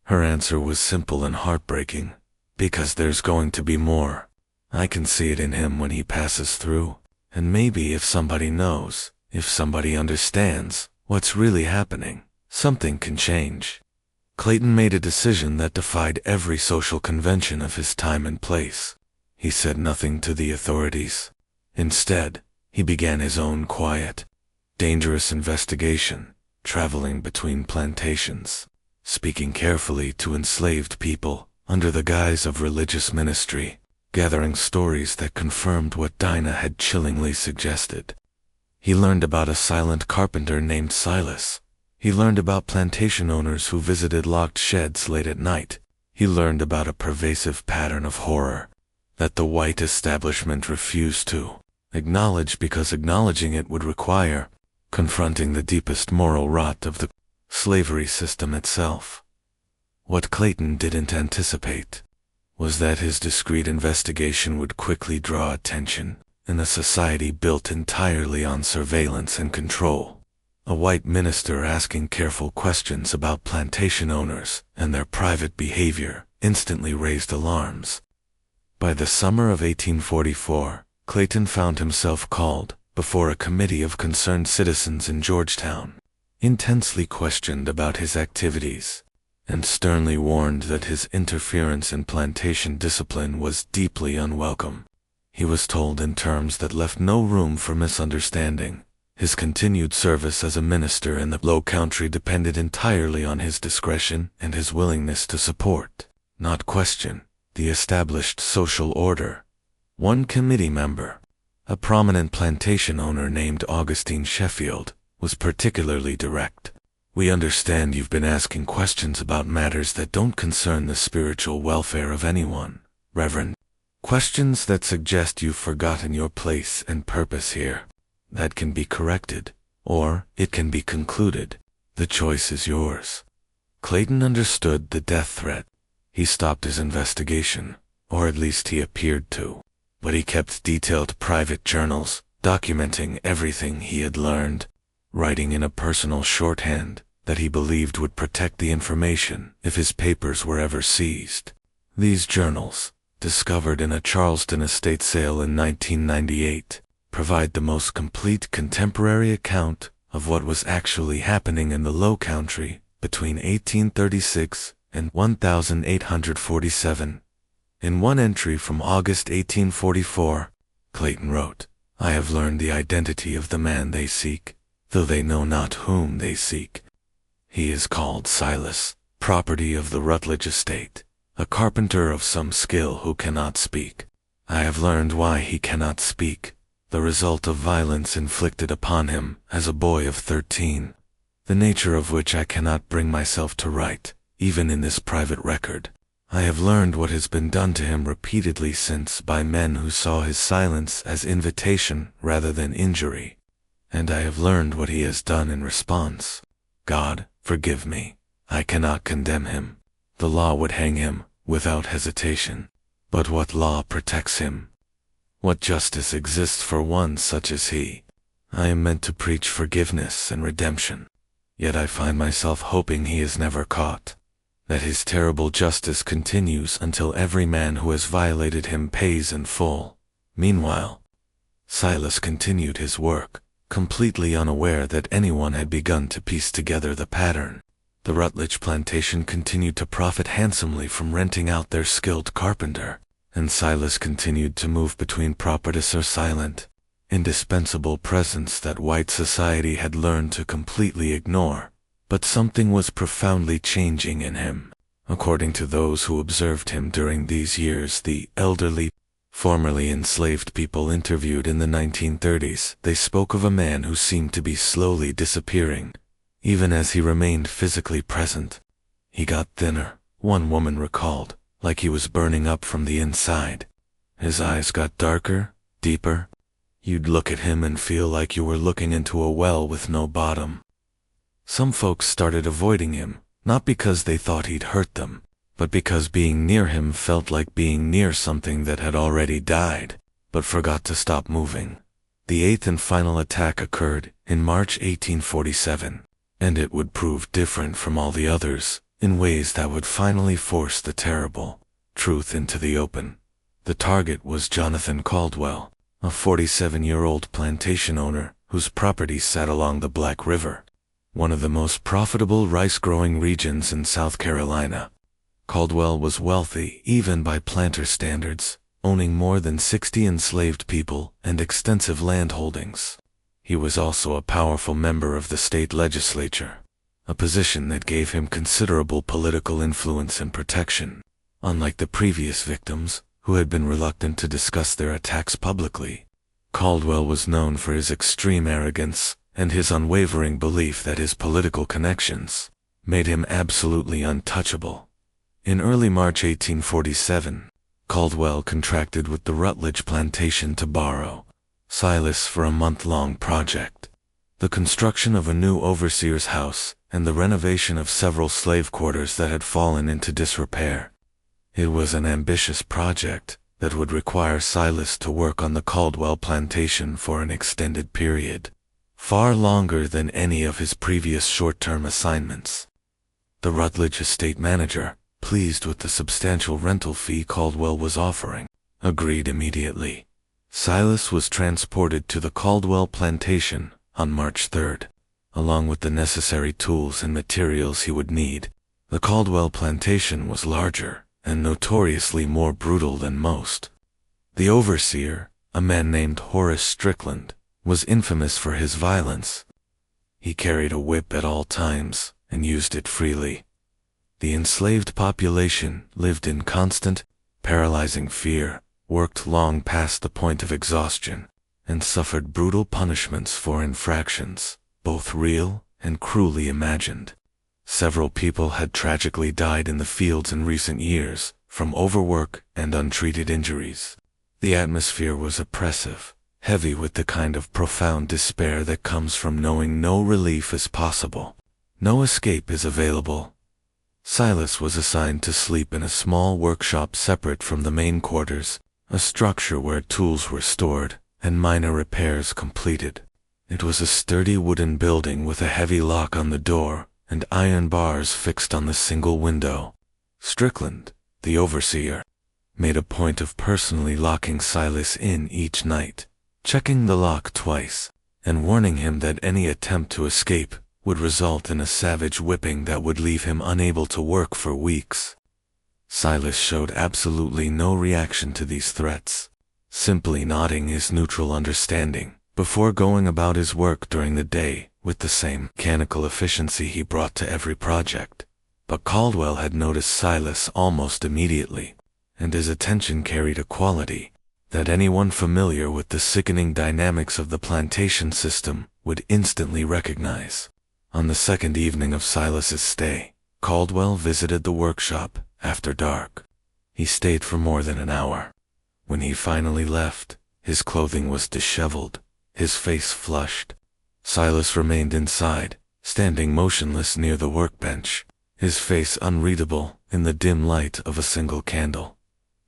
Her answer was simple and heartbreaking. Because there's going to be more. I can see it in him when he passes through. And maybe if somebody knows, if somebody understands what's really happening, something can change. Clayton made a decision that defied every social convention of his time and place. He said nothing to the authorities. Instead, he began his own quiet, dangerous investigation, traveling between plantations, speaking carefully to enslaved people under the guise of religious ministry, gathering stories that confirmed what Dinah had chillingly suggested. He learned about a silent carpenter named Silas. He learned about plantation owners who visited locked sheds late at night. He learned about a pervasive pattern of horror that the white establishment refused to acknowledge because acknowledging it would require confronting the deepest moral rot of the slavery system itself. What Clayton didn't anticipate was that his discreet investigation would quickly draw attention in a society built entirely on surveillance and control. A white minister asking careful questions about plantation owners and their private behavior instantly raised alarms. By the summer of 1844, Clayton found himself called before a committee of concerned citizens in Georgetown, intensely questioned about his activities, and sternly warned that his interference in plantation discipline was deeply unwelcome. He was told in terms that left no room for misunderstanding. His continued service as a minister in the Low Country depended entirely on his discretion and his willingness to support, not question, the established social order. One committee member, a prominent plantation owner named Augustine Sheffield, was particularly direct. "We understand you've been asking questions about matters that don't concern the spiritual welfare of anyone, Reverend. Questions that suggest you've forgotten your place and purpose here. That can be corrected, or it can be concluded. The choice is yours." Clayton understood the death threat. He stopped his investigation, or at least he appeared to. But he kept detailed private journals, documenting everything he had learned, writing in a personal shorthand that he believed would protect the information if his papers were ever seized. These journals, discovered in a Charleston estate sale in 1998, provide the most complete contemporary account of what was actually happening in the Low Country between 1836 and 1847. In one entry from August 1844, Clayton wrote, "I have learned the identity of the man they seek, though they know not whom they seek. He is called Silas, property of the Rutledge estate, a carpenter of some skill who cannot speak. I have learned why he cannot speak, the result of violence inflicted upon him as a boy of 13, the nature of which I cannot bring myself to write, even in this private record. I have learned what has been done to him repeatedly since by men who saw his silence as invitation rather than injury, and I have learned what he has done in response. God, forgive me. I cannot condemn him. The law would hang him, without hesitation. But what law protects him? What justice exists for one such as he? I am meant to preach forgiveness and redemption. Yet I find myself hoping he is never caught, that his terrible justice continues until every man who has violated him pays in full." Meanwhile, Silas continued his work, completely unaware that anyone had begun to piece together the pattern. The Rutledge plantation continued to profit handsomely from renting out their skilled carpenter, and Silas continued to move between perpetrator Silent, indispensable presence that white society had learned to completely ignore. But something was profoundly changing in him. According to those who observed him during these years, the elderly, formerly enslaved people interviewed in the 1930s, they spoke of a man who seemed to be slowly disappearing, even as he remained physically present. He got thinner, one woman recalled, like he was burning up from the inside. His eyes got darker, deeper. You'd look at him and feel like you were looking into a well with no bottom. Some folks started avoiding him, not because they thought he'd hurt them, but because being near him felt like being near something that had already died, but forgot to stop moving. The eighth and final attack occurred in March 1847, and it would prove different from all the others, in ways that would finally force the terrible truth into the open. The target was Jonathan Caldwell, a 47-year-old plantation owner whose property sat along the Black River, one of the most profitable rice-growing regions in South Carolina. Caldwell was wealthy even by planter standards, owning more than 60 enslaved people and extensive land holdings. He was also a powerful member of the state legislature, a position that gave him considerable political influence and protection. Unlike the previous victims, who had been reluctant to discuss their attacks publicly, Caldwell was known for his extreme arrogance and his unwavering belief that his political connections made him absolutely untouchable. In early March 1847, Caldwell contracted with the Rutledge Plantation to borrow Silas for a month-long project: the construction of a new overseer's house and the renovation of several slave quarters that had fallen into disrepair. It was an ambitious project that would require Silas to work on the Caldwell plantation for an extended period, far longer than any of his previous short-term assignments. The Rutledge estate manager, pleased with the substantial rental fee Caldwell was offering, agreed immediately. Silas was transported to the Caldwell plantation on March 3rd, along with the necessary tools and materials he would need. The Caldwell plantation was larger and notoriously more brutal than most. The overseer, a man named Horace Strickland, was infamous for his violence. He carried a whip at all times and used it freely. The enslaved population lived in constant, paralyzing fear, worked long past the point of exhaustion, and suffered brutal punishments for infractions, both real and cruelly imagined. Several people had tragically died in the fields in recent years from overwork and untreated injuries. The atmosphere was oppressive, heavy with the kind of profound despair that comes from knowing no relief is possible. No escape is available. Silas was assigned to sleep in a small workshop separate from the main quarters, a structure where tools were stored and minor repairs completed. It was a sturdy wooden building with a heavy lock on the door and iron bars fixed on the single window. Strickland, the overseer, made a point of personally locking Silas in each night, checking the lock twice, and warning him that any attempt to escape would result in a savage whipping that would leave him unable to work for weeks. Silas showed absolutely no reaction to these threats, simply nodding his neutral understanding before going about his work during the day with the same mechanical efficiency he brought to every project. But Caldwell had noticed Silas almost immediately, and his attention carried a quality that anyone familiar with the sickening dynamics of the plantation system would instantly recognize. On the second evening of Silas's stay, Caldwell visited the workshop after dark. He stayed for more than an hour. When he finally left, his clothing was disheveled, his face flushed. Silas remained inside, standing motionless near the workbench, his face unreadable in the dim light of a single candle.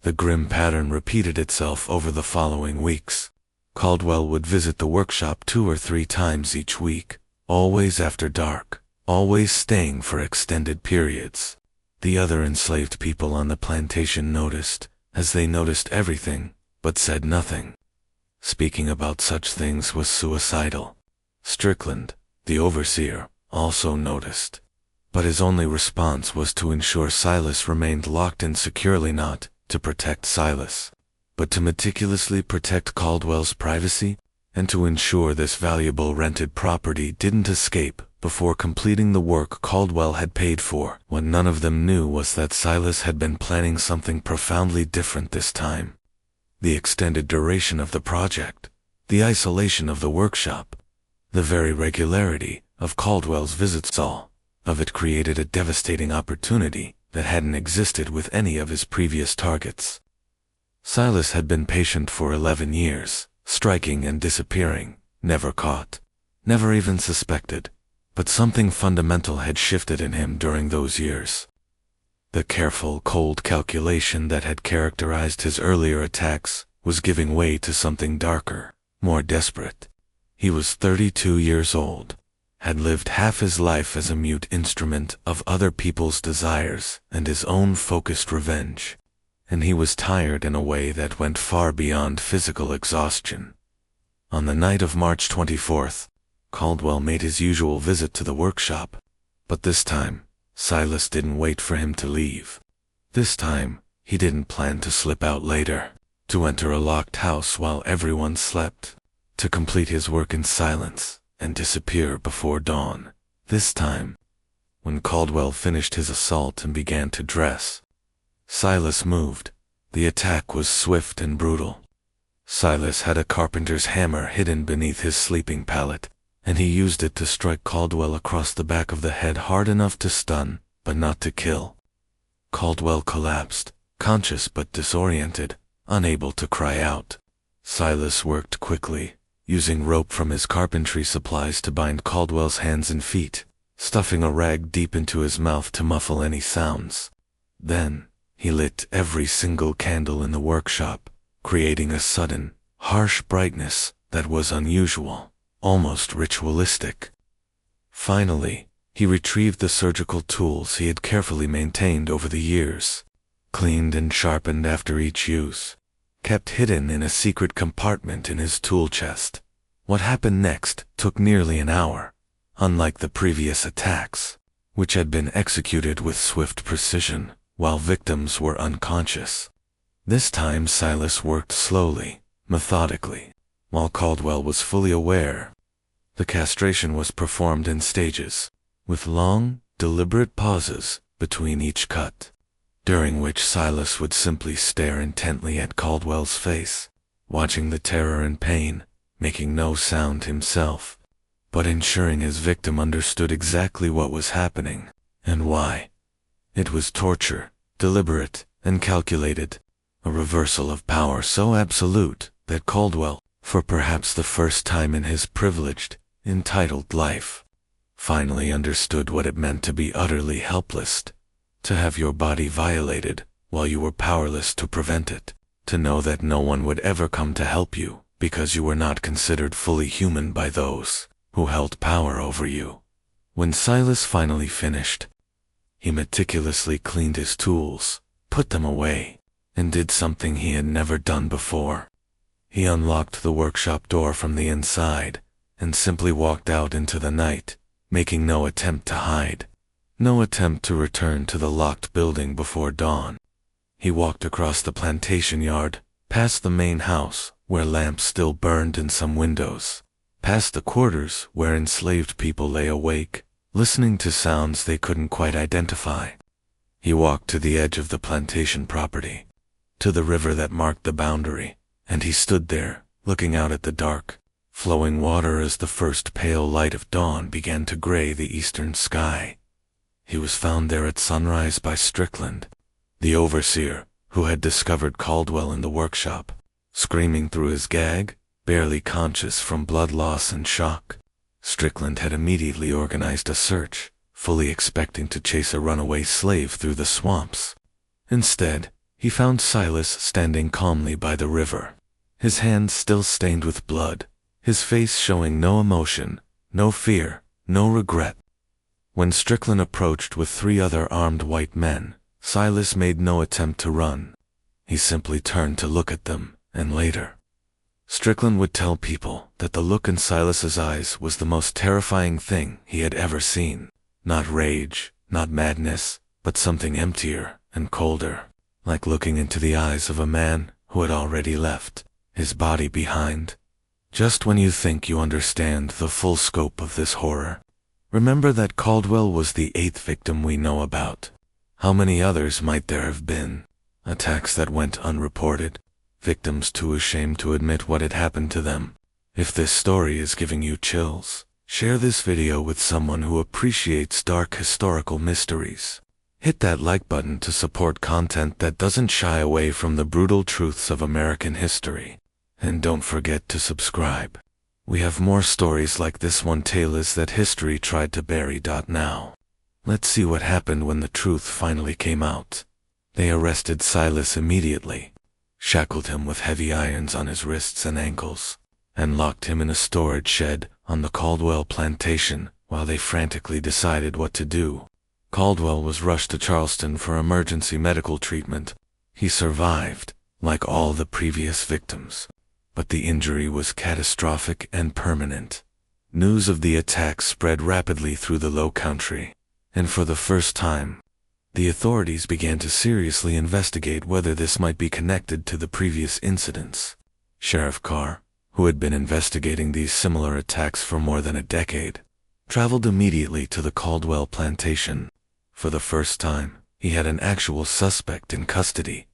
The grim pattern repeated itself over the following weeks. Caldwell would visit the workshop 2 or 3 times each week, always after dark, always staying for extended periods. The other enslaved people on the plantation noticed, as they noticed everything, but said nothing. Speaking about such things was suicidal. Strickland, the overseer, also noticed, but his only response was to ensure Silas remained locked in securely, not to protect Silas, but to meticulously protect Caldwell's privacy and to ensure this valuable rented property didn't escape before completing the work Caldwell had paid for. What none of them knew was that Silas had been planning something profoundly different this time. The extended duration of the project, the isolation of the workshop, the very regularity of Caldwell's visits, all of it created a devastating opportunity that hadn't existed with any of his previous targets. Silas had been patient for 11 years, striking and disappearing, never caught, never even suspected, but something fundamental had shifted in him during those years. The careful, cold calculation that had characterized his earlier attacks was giving way to something darker, more desperate. He was 32 years old, had lived half his life as a mute instrument of other people's desires and his own focused revenge, and he was tired in a way that went far beyond physical exhaustion. On the night of March 24th, Caldwell made his usual visit to the workshop, but this time, Silas didn't wait for him to leave. This time, he didn't plan to slip out later, to enter a locked house while everyone slept, to complete his work in silence and disappear before dawn. This time, when Caldwell finished his assault and began to dress, Silas moved. The attack was swift and brutal. Silas had a carpenter's hammer hidden beneath his sleeping pallet, and he used it to strike Caldwell across the back of the head hard enough to stun, but not to kill. Caldwell collapsed, conscious but disoriented, unable to cry out. Silas worked quickly, using rope from his carpentry supplies to bind Caldwell's hands and feet, stuffing a rag deep into his mouth to muffle any sounds. Then, he lit every single candle in the workshop, creating a sudden, harsh brightness that was unusual, almost ritualistic. Finally, he retrieved the surgical tools he had carefully maintained over the years, cleaned and sharpened after each use, kept hidden in a secret compartment in his tool chest. What happened next took nearly an hour, unlike the previous attacks, which had been executed with swift precision while victims were unconscious. This time Silas worked slowly, methodically, while Caldwell was fully aware. The castration was performed in stages, with long, deliberate pauses between each cut, during which Silas would simply stare intently at Caldwell's face, watching the terror and pain, making no sound himself, but ensuring his victim understood exactly what was happening and why. It was torture, deliberate and calculated, a reversal of power so absolute that Caldwell, for perhaps the first time in his privileged, entitled life, finally understood what it meant to be utterly helpless, to have your body violated while you were powerless to prevent it, to know that no one would ever come to help you because you were not considered fully human by those who held power over you. When Silas finally finished, he meticulously cleaned his tools, put them away, and did something he had never done before. He unlocked the workshop door from the inside and simply walked out into the night, making no attempt to hide, no attempt to return to the locked building before dawn. He walked across the plantation yard, past the main house, where lamps still burned in some windows, past the quarters where enslaved people lay awake, listening to sounds they couldn't quite identify. He walked to the edge of the plantation property, to the river that marked the boundary, and he stood there, looking out at the dark, flowing water as the first pale light of dawn began to gray the eastern sky. He was found there at sunrise by Strickland, the overseer who had discovered Caldwell in the workshop, screaming through his gag, barely conscious from blood loss and shock. Strickland had immediately organized a search, fully expecting to chase a runaway slave through the swamps. Instead, he found Silas standing calmly by the river, his hands still stained with blood, his face showing no emotion, no fear, no regret. When Strickland approached with 3 other armed white men, Silas made no attempt to run. He simply turned to look at them, and later, Strickland would tell people that the look in Silas's eyes was the most terrifying thing he had ever seen. Not rage, not madness, but something emptier and colder, like looking into the eyes of a man who had already left his body behind. Just when you think you understand the full scope of this horror, remember that Caldwell was the 8th victim we know about. How many others might there have been? Attacks that went unreported, victims too ashamed to admit what had happened to them. If this story is giving you chills, share this video with someone who appreciates dark historical mysteries. Hit that like button to support content that doesn't shy away from the brutal truths of American history. And don't forget to subscribe. We have more stories like this one, tales that history tried to bury. Now, let's see what happened when the truth finally came out. They arrested Silas immediately, shackled him with heavy irons on his wrists and ankles, and locked him in a storage shed on the Caldwell plantation while they frantically decided what to do. Caldwell was rushed to Charleston for emergency medical treatment. He survived, like all the previous victims, but the injury was catastrophic and permanent. News of the attack spread rapidly through the Low Country, and for the first time, The authorities began to seriously investigate whether this might be connected to the previous incidents. Sheriff Carr, who had been investigating these similar attacks for more than a decade, traveled immediately to the Caldwell Plantation. For the first time, he had an actual suspect in custody.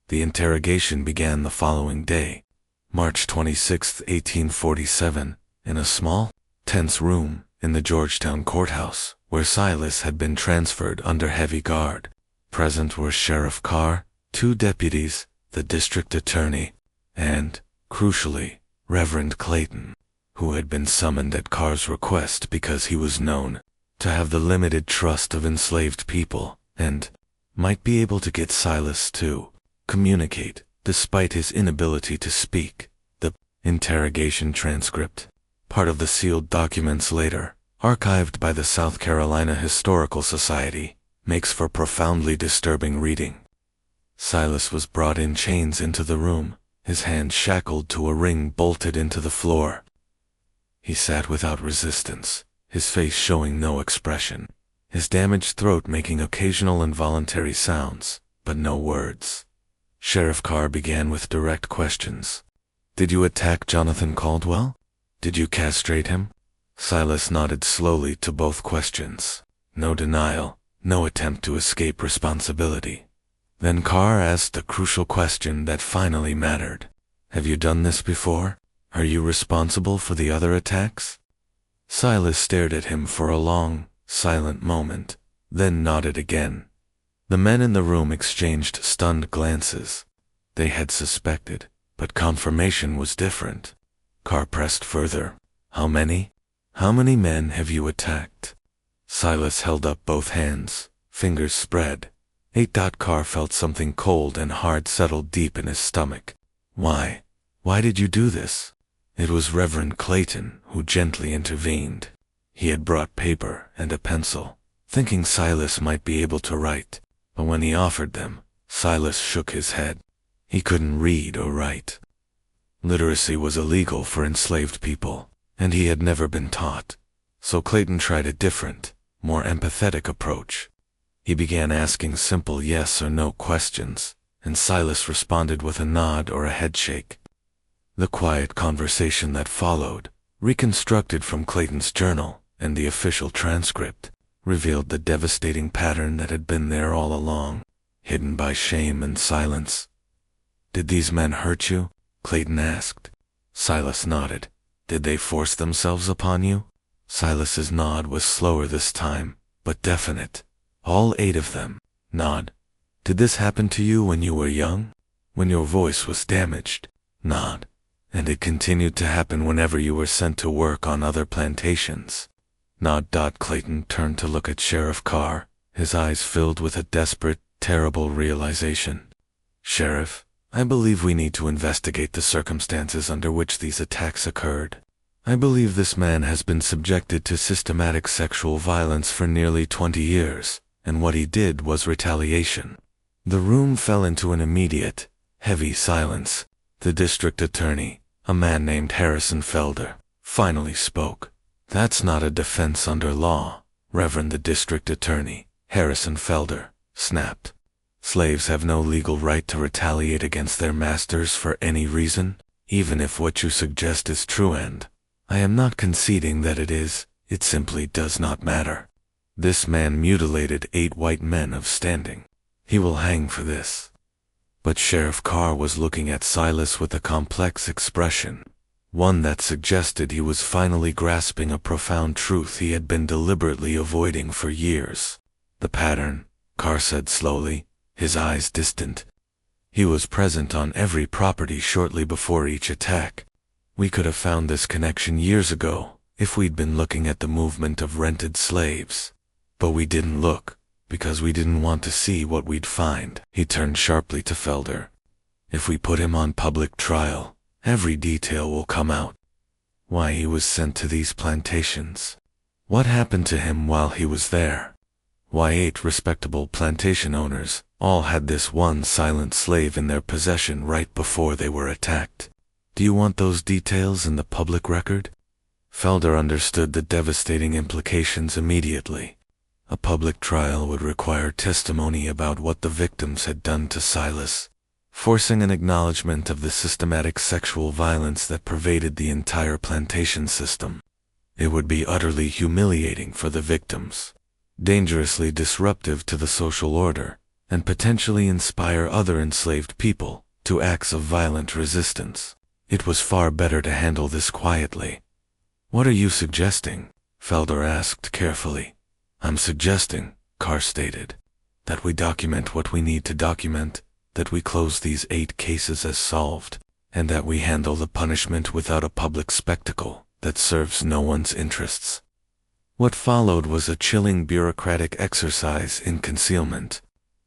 The interrogation began the following day, March 26, 1847, in a small, tense room in the Georgetown courthouse, where Silas had been transferred under heavy guard. Present were Sheriff Carr, 2 deputies, the district attorney, and, crucially, Reverend Clayton, who had been summoned at Carr's request because he was known to have the limited trust of enslaved people and might be able to get Silas to communicate despite his inability to speak. The interrogation transcript, part of the sealed documents later archived by the South Carolina Historical Society, makes for profoundly disturbing reading. Silas was brought in chains into the room, his hands shackled to a ring bolted into the floor. He sat without resistance, his face showing no expression, his damaged throat making occasional involuntary sounds, but no words. Sheriff Carr began with direct questions. "Did you attack Jonathan Caldwell? Did you castrate him?" Silas nodded slowly to both questions. No denial, no attempt to escape responsibility. Then Carr asked a crucial question that finally mattered. "Have you done this before? Are you responsible for the other attacks?" Silas stared at him for a long, silent moment, then nodded again. The men in the room exchanged stunned glances. They had suspected, but confirmation was different. Carr pressed further. "How many? How many men have you attacked?" Silas held up both hands, fingers spread. 8. Carr felt something cold and hard settle deep in his stomach. "Why? Why did you do this?" It was Reverend Clayton who gently intervened. He had brought paper and a pencil, thinking Silas might be able to write, but when he offered them, Silas shook his head. He couldn't read or write. Literacy was illegal for enslaved people, and he had never been taught. So Clayton tried a different, more empathetic approach. He began asking simple yes or no questions, and Silas responded with a nod or a headshake. The quiet conversation that followed, reconstructed from Clayton's journal and the official transcript, revealed the devastating pattern that had been there all along, hidden by shame and silence. "Did these men hurt you?" Clayton asked. Silas nodded. "Did they force themselves upon you?" Silas's nod was slower this time, but definite. "All 8 of them." Nod. "Did this happen to you when you were young? When your voice was damaged?" Nod. "And it continued to happen whenever you were sent to work on other plantations?" Nod. Clayton turned to look at Sheriff Carr, his eyes filled with a desperate, terrible realization. "Sheriff, I believe we need to investigate the circumstances under which these attacks occurred. I believe this man has been subjected to systematic sexual violence for nearly 20 years, and what he did was retaliation." The room fell into an immediate, heavy silence. The district attorney, a man named Harrison Felder, finally spoke. "That's not a defense under law, Reverend the district attorney," Harrison Felder snapped. "Slaves have no legal right to retaliate against their masters for any reason, even if what you suggest is true, and I am not conceding that it is, it simply does not matter. This man mutilated 8 white men of standing. He will hang for this." But Sheriff Carr was looking at Silas with a complex expression, one that suggested he was finally grasping a profound truth he had been deliberately avoiding for years. "The pattern," Carr said slowly, his eyes distant. "He was present on every property shortly before each attack. We could have found this connection years ago if we'd been looking at the movement of rented slaves. But we didn't look, because we didn't want to see what we'd find." He turned sharply to Felder. "If we put him on public trial, every detail will come out. Why he was sent to these plantations. What happened to him while he was there. Why 8 respectable plantation owners all had this one silent slave in their possession right before they were attacked. Do you want those details in the public record?" Felder understood the devastating implications immediately. A public trial would require testimony about what the victims had done to Silas, forcing an acknowledgement of the systematic sexual violence that pervaded the entire plantation system. It would be utterly humiliating for the victims, dangerously disruptive to the social order, and potentially inspire other enslaved people to acts of violent resistance. It was far better to handle this quietly. "What are you suggesting?" Felder asked carefully. "I'm suggesting," Carr stated, "that we document what we need to document, that we close these 8 cases as solved, and that we handle the punishment without a public spectacle that serves no one's interests." What followed was a chilling bureaucratic exercise in concealment.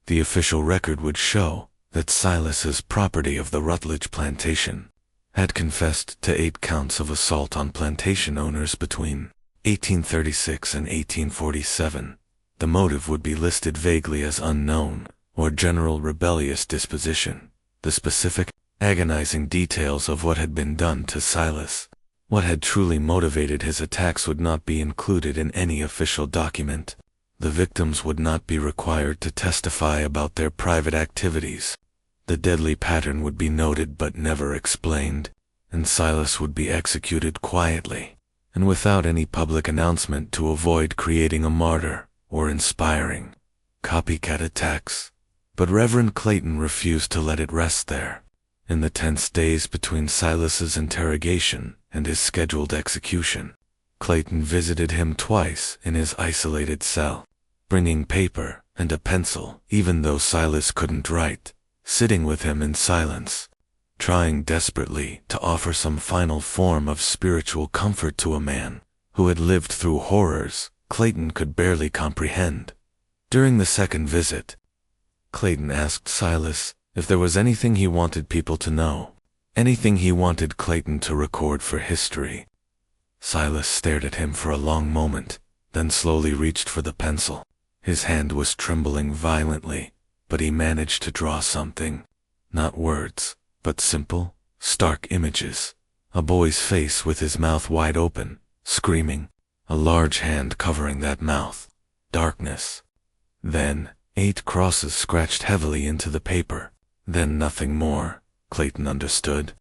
The official record would show that Silas's property of the Rutledge Plantation had confessed to 8 counts of assault on plantation owners between 1836 and 1847. The motive would be listed vaguely as unknown or general rebellious disposition. The specific, agonizing details of what had been done to Silas, what had truly motivated his attacks, would not be included in any official document. The victims would not be required to testify about their private activities. The deadly pattern would be noted but never explained, and Silas would be executed quietly and without any public announcement to avoid creating a martyr or inspiring copycat attacks. But Reverend Clayton refused to let it rest there. In the tense days between Silas's interrogation and his scheduled execution, Clayton visited him twice in his isolated cell, bringing paper and a pencil even though Silas couldn't write, sitting with him in silence, trying desperately to offer some final form of spiritual comfort to a man who had lived through horrors Clayton could barely comprehend. During the second visit, Clayton asked Silas if there was anything he wanted people to know, anything he wanted Clayton to record for history. Silas stared at him for a long moment, then slowly reached for the pencil. His hand was trembling violently, but he managed to draw something. Not words, but simple, stark images. A boy's face with his mouth wide open, screaming, a large hand covering that mouth, darkness. Then 8 crosses scratched heavily into the paper. Then nothing more, Clayton understood.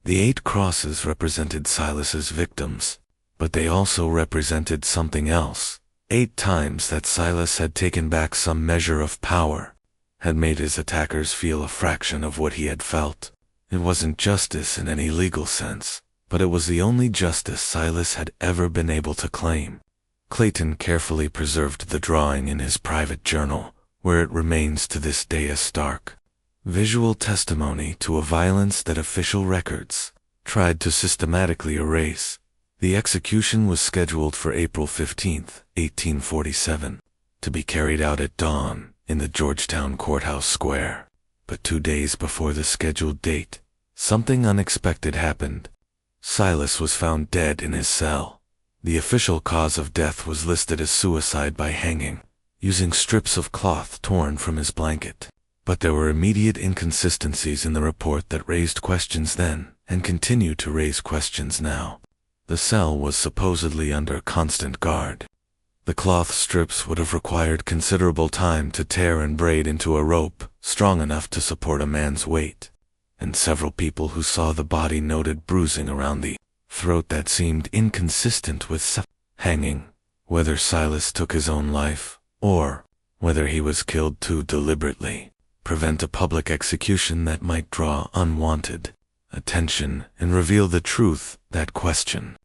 The 8 crosses represented Silas's victims, but they also represented something else. 8 times that Silas had taken back some measure of power, had made his attackers feel a fraction of what he had felt. It wasn't justice in any legal sense, but it was the only justice Silas had ever been able to claim. Clayton carefully preserved the drawing in his private journal, where it remains to this day a stark, visual testimony to a violence that official records tried to systematically erase. The execution was scheduled for April 15, 1847, to be carried out at dawn in the Georgetown Courthouse Square. But 2 days before the scheduled date, something unexpected happened. Silas was found dead in his cell. The official cause of death was listed as suicide by hanging, using strips of cloth torn from his blanket. But there were immediate inconsistencies in the report that raised questions then, and continue to raise questions now. The cell was supposedly under constant guard. The cloth strips would have required considerable time to tear and braid into a rope strong enough to support a man's weight, and several people who saw the body noted bruising around the throat that seemed inconsistent with hanging. Whether Silas took his own life, or whether he was killed to deliberately prevent a public execution that might draw unwanted attention and reveal the truth, that question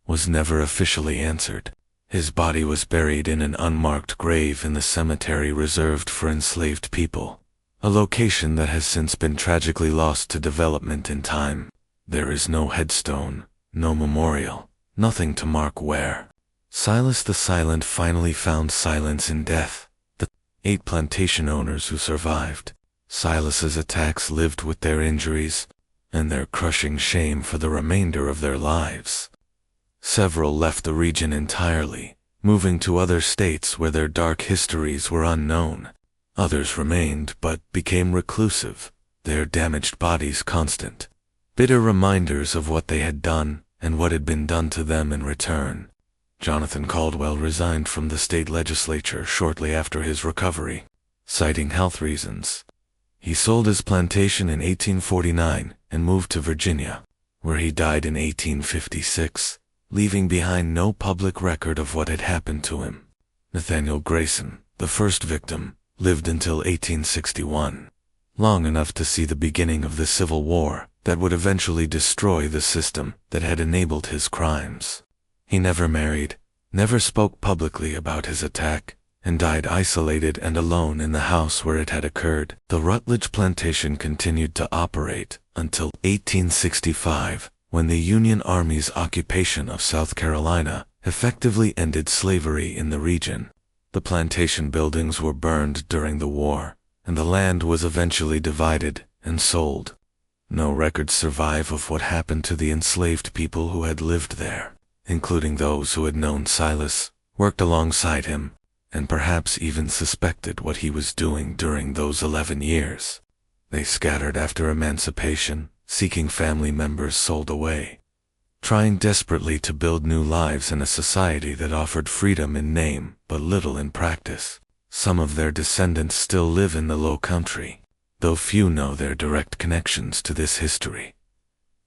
was never officially answered. His body was buried in an unmarked grave in the cemetery reserved for enslaved people, a location that has since been tragically lost to development in time. There is no headstone, no memorial, nothing to mark where. Silas the Silent finally found silence in death. The 8 plantation owners who survived Silas's attacks lived with their injuries and their crushing shame for the remainder of their lives. Several left the region entirely, moving to other states where their dark histories were unknown. Others remained but became reclusive, their damaged bodies constant, bitter reminders of what they had done and what had been done to them in return. Jonathan Caldwell resigned from the state legislature shortly after his recovery, citing health reasons. He sold his plantation in 1849 and moved to Virginia, where he died in 1856, leaving behind no public record of what had happened to him. Nathaniel Grayson, the first victim, lived until 1861, long enough to see the beginning of the Civil War that would eventually destroy the system that had enabled his crimes. He never married, never spoke publicly about his attack, and died isolated and alone in the house where it had occurred. The Rutledge plantation continued to operate until 1865, when the Union Army's occupation of South Carolina effectively ended slavery in the region. The plantation buildings were burned during the war, and the land was eventually divided and sold. No records survive of what happened to the enslaved people who had lived there, including those who had known Silas, worked alongside him, and perhaps even suspected what he was doing during those 11 years. They scattered after emancipation, seeking family members sold away, trying desperately to build new lives in a society that offered freedom in name but little in practice. Some of their descendants still live in the Low Country, though few know their direct connections to this history.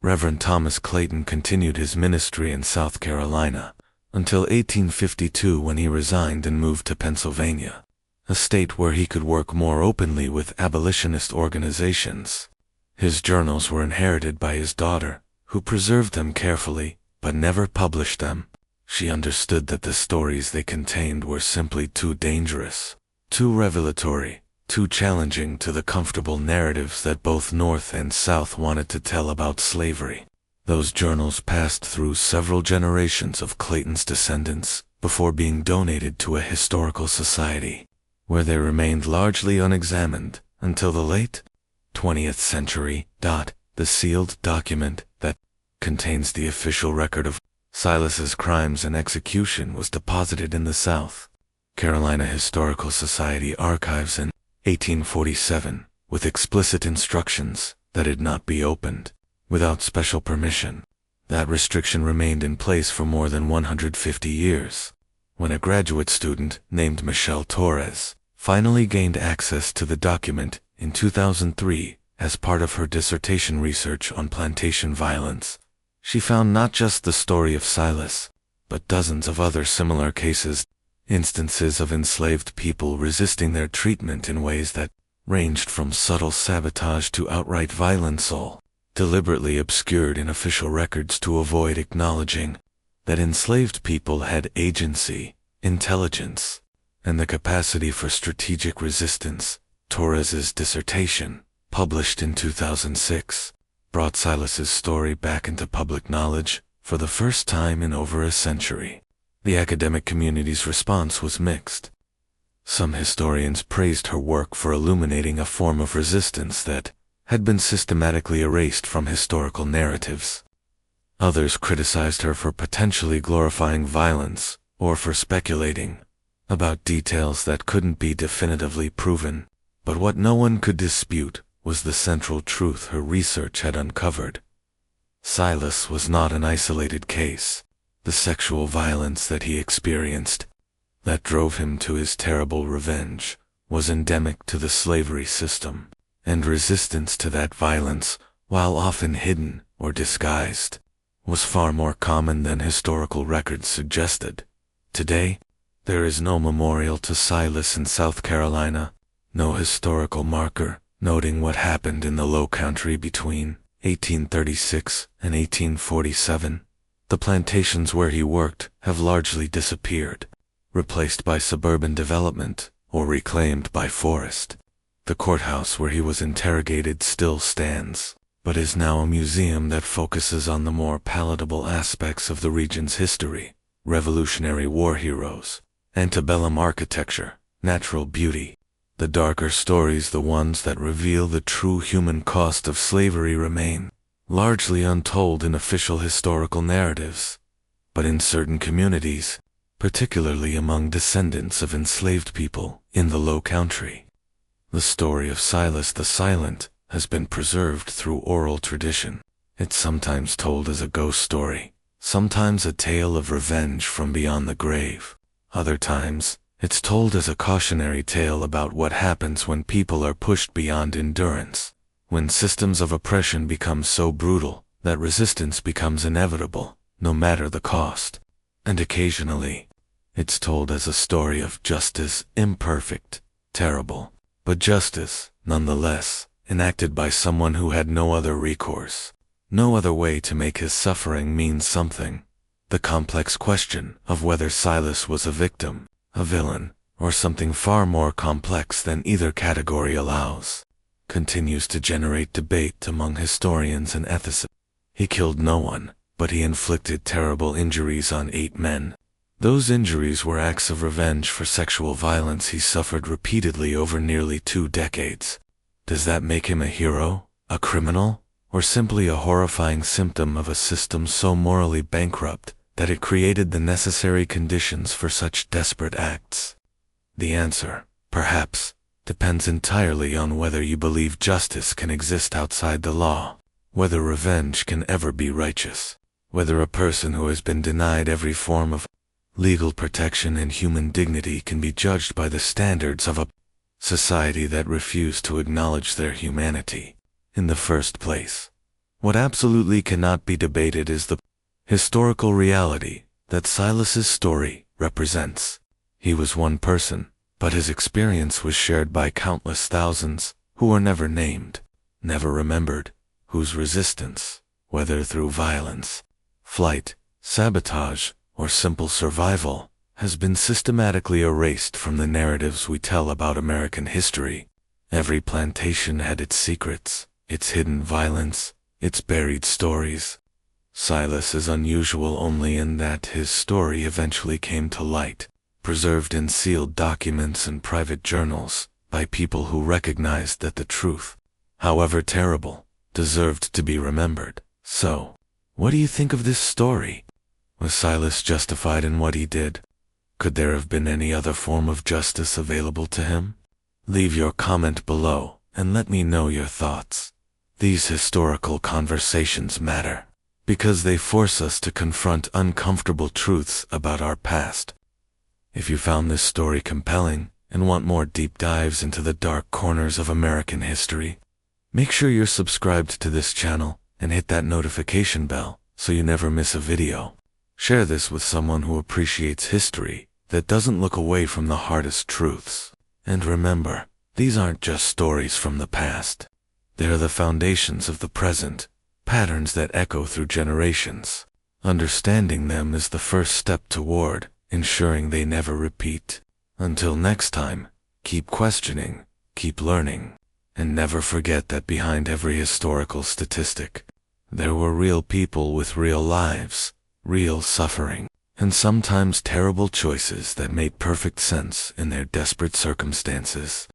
Reverend Thomas Clayton continued his ministry in South Carolina until 1852, when he resigned and moved to Pennsylvania, a state where he could work more openly with abolitionist organizations. His journals were inherited by his daughter, who preserved them carefully but never published them. She understood that the stories they contained were simply too dangerous, too revelatory, too challenging to the comfortable narratives that both North and South wanted to tell about slavery. Those journals passed through several generations of Clayton's descendants before being donated to a historical society, where they remained largely unexamined until the late 20th century. The sealed document that contains the official record of Silas's crimes and execution was deposited in the South Carolina Historical Society archives in 1847, with explicit instructions that it not be opened without special permission. That restriction remained in place for more than 150 years. When a graduate student named Michelle Torres finally gained access to the document in 2003 as part of her dissertation research on plantation violence, she found not just the story of Silas, but dozens of other similar cases, instances of enslaved people resisting their treatment in ways that ranged from subtle sabotage to outright violence, all deliberately obscured in official records to avoid acknowledging that enslaved people had agency, intelligence, and the capacity for strategic resistance. Torres's dissertation, published in 2006, brought Silas's story back into public knowledge for the first time in over a century. The academic community's response was mixed. Some historians praised her work for illuminating a form of resistance that had been systematically erased from historical narratives. Others criticized her for potentially glorifying violence or for speculating about details that couldn't be definitively proven. But what no one could dispute was the central truth her research had uncovered. Silas was not an isolated case. The sexual violence that he experienced, that drove him to his terrible revenge, was endemic to the slavery system, and resistance to that violence, while often hidden or disguised, was far more common than historical records suggested. Today, there is no memorial to Silas in South Carolina, no historical marker noting what happened in the Low Country between 1836 and 1847. The plantations where he worked have largely disappeared, replaced by suburban development or reclaimed by forest. The courthouse where he was interrogated still stands, but is now a museum that focuses on the more palatable aspects of the region's history: Revolutionary War heroes, antebellum architecture, natural beauty. The darker stories, the ones that reveal the true human cost of slavery, remain largely untold in official historical narratives. But in certain communities, particularly among descendants of enslaved people in the Low Country, the story of Silas the Silent has been preserved through oral tradition. It's sometimes told as a ghost story, Sometimes a tale of revenge from beyond the grave. Other times, it's told as a cautionary tale about what happens when people are pushed beyond endurance, when systems of oppression become so brutal that resistance becomes inevitable, no matter the cost. And occasionally, it's told as a story of justice, imperfect, terrible, but justice, nonetheless, enacted by someone who had no other recourse, no other way to make his suffering mean something. The complex question of whether Silas was a victim, a villain, or something far more complex than either category allows, continues to generate debate among historians and ethicists. He killed no one, but he inflicted terrible injuries on 8 men. Those injuries were acts of revenge for sexual violence he suffered repeatedly over nearly 2 decades. Does that make him a hero, a criminal, or simply a horrifying symptom of a system so morally bankrupt that it created the necessary conditions for such desperate acts? The answer, perhaps, depends entirely on whether you believe justice can exist outside the law, whether revenge can ever be righteous, whether a person who has been denied every form of legal protection and human dignity can be judged by the standards of a society that refused to acknowledge their humanity in the first place. What absolutely cannot be debated is the historical reality that Silas's story represents. He was one person, but his experience was shared by countless thousands who were never named, never remembered, whose resistance, whether through violence, flight, sabotage, or simple survival, has been systematically erased from the narratives we tell about American history. Every plantation had its secrets, its hidden violence, its buried stories. Silas is unusual only in that his story eventually came to light, preserved in sealed documents and private journals, by people who recognized that the truth, however terrible, deserved to be remembered. So, what do you think of this story? Was Silas justified in what he did? Could there have been any other form of justice available to him? Leave your comment below and let me know your thoughts. These historical conversations matter because they force us to confront uncomfortable truths about our past. If you found this story compelling and want more deep dives into the dark corners of American history, make sure you're subscribed to this channel and hit that notification bell so you never miss a video. Share this with someone who appreciates history that doesn't look away from the hardest truths. And remember, these aren't just stories from the past. They are the foundations of the present, patterns that echo through generations. Understanding them is the first step toward ensuring they never repeat. Until next time, keep questioning, keep learning, and never forget that behind every historical statistic, there were real people with real lives, real suffering, and sometimes terrible choices that made perfect sense in their desperate circumstances.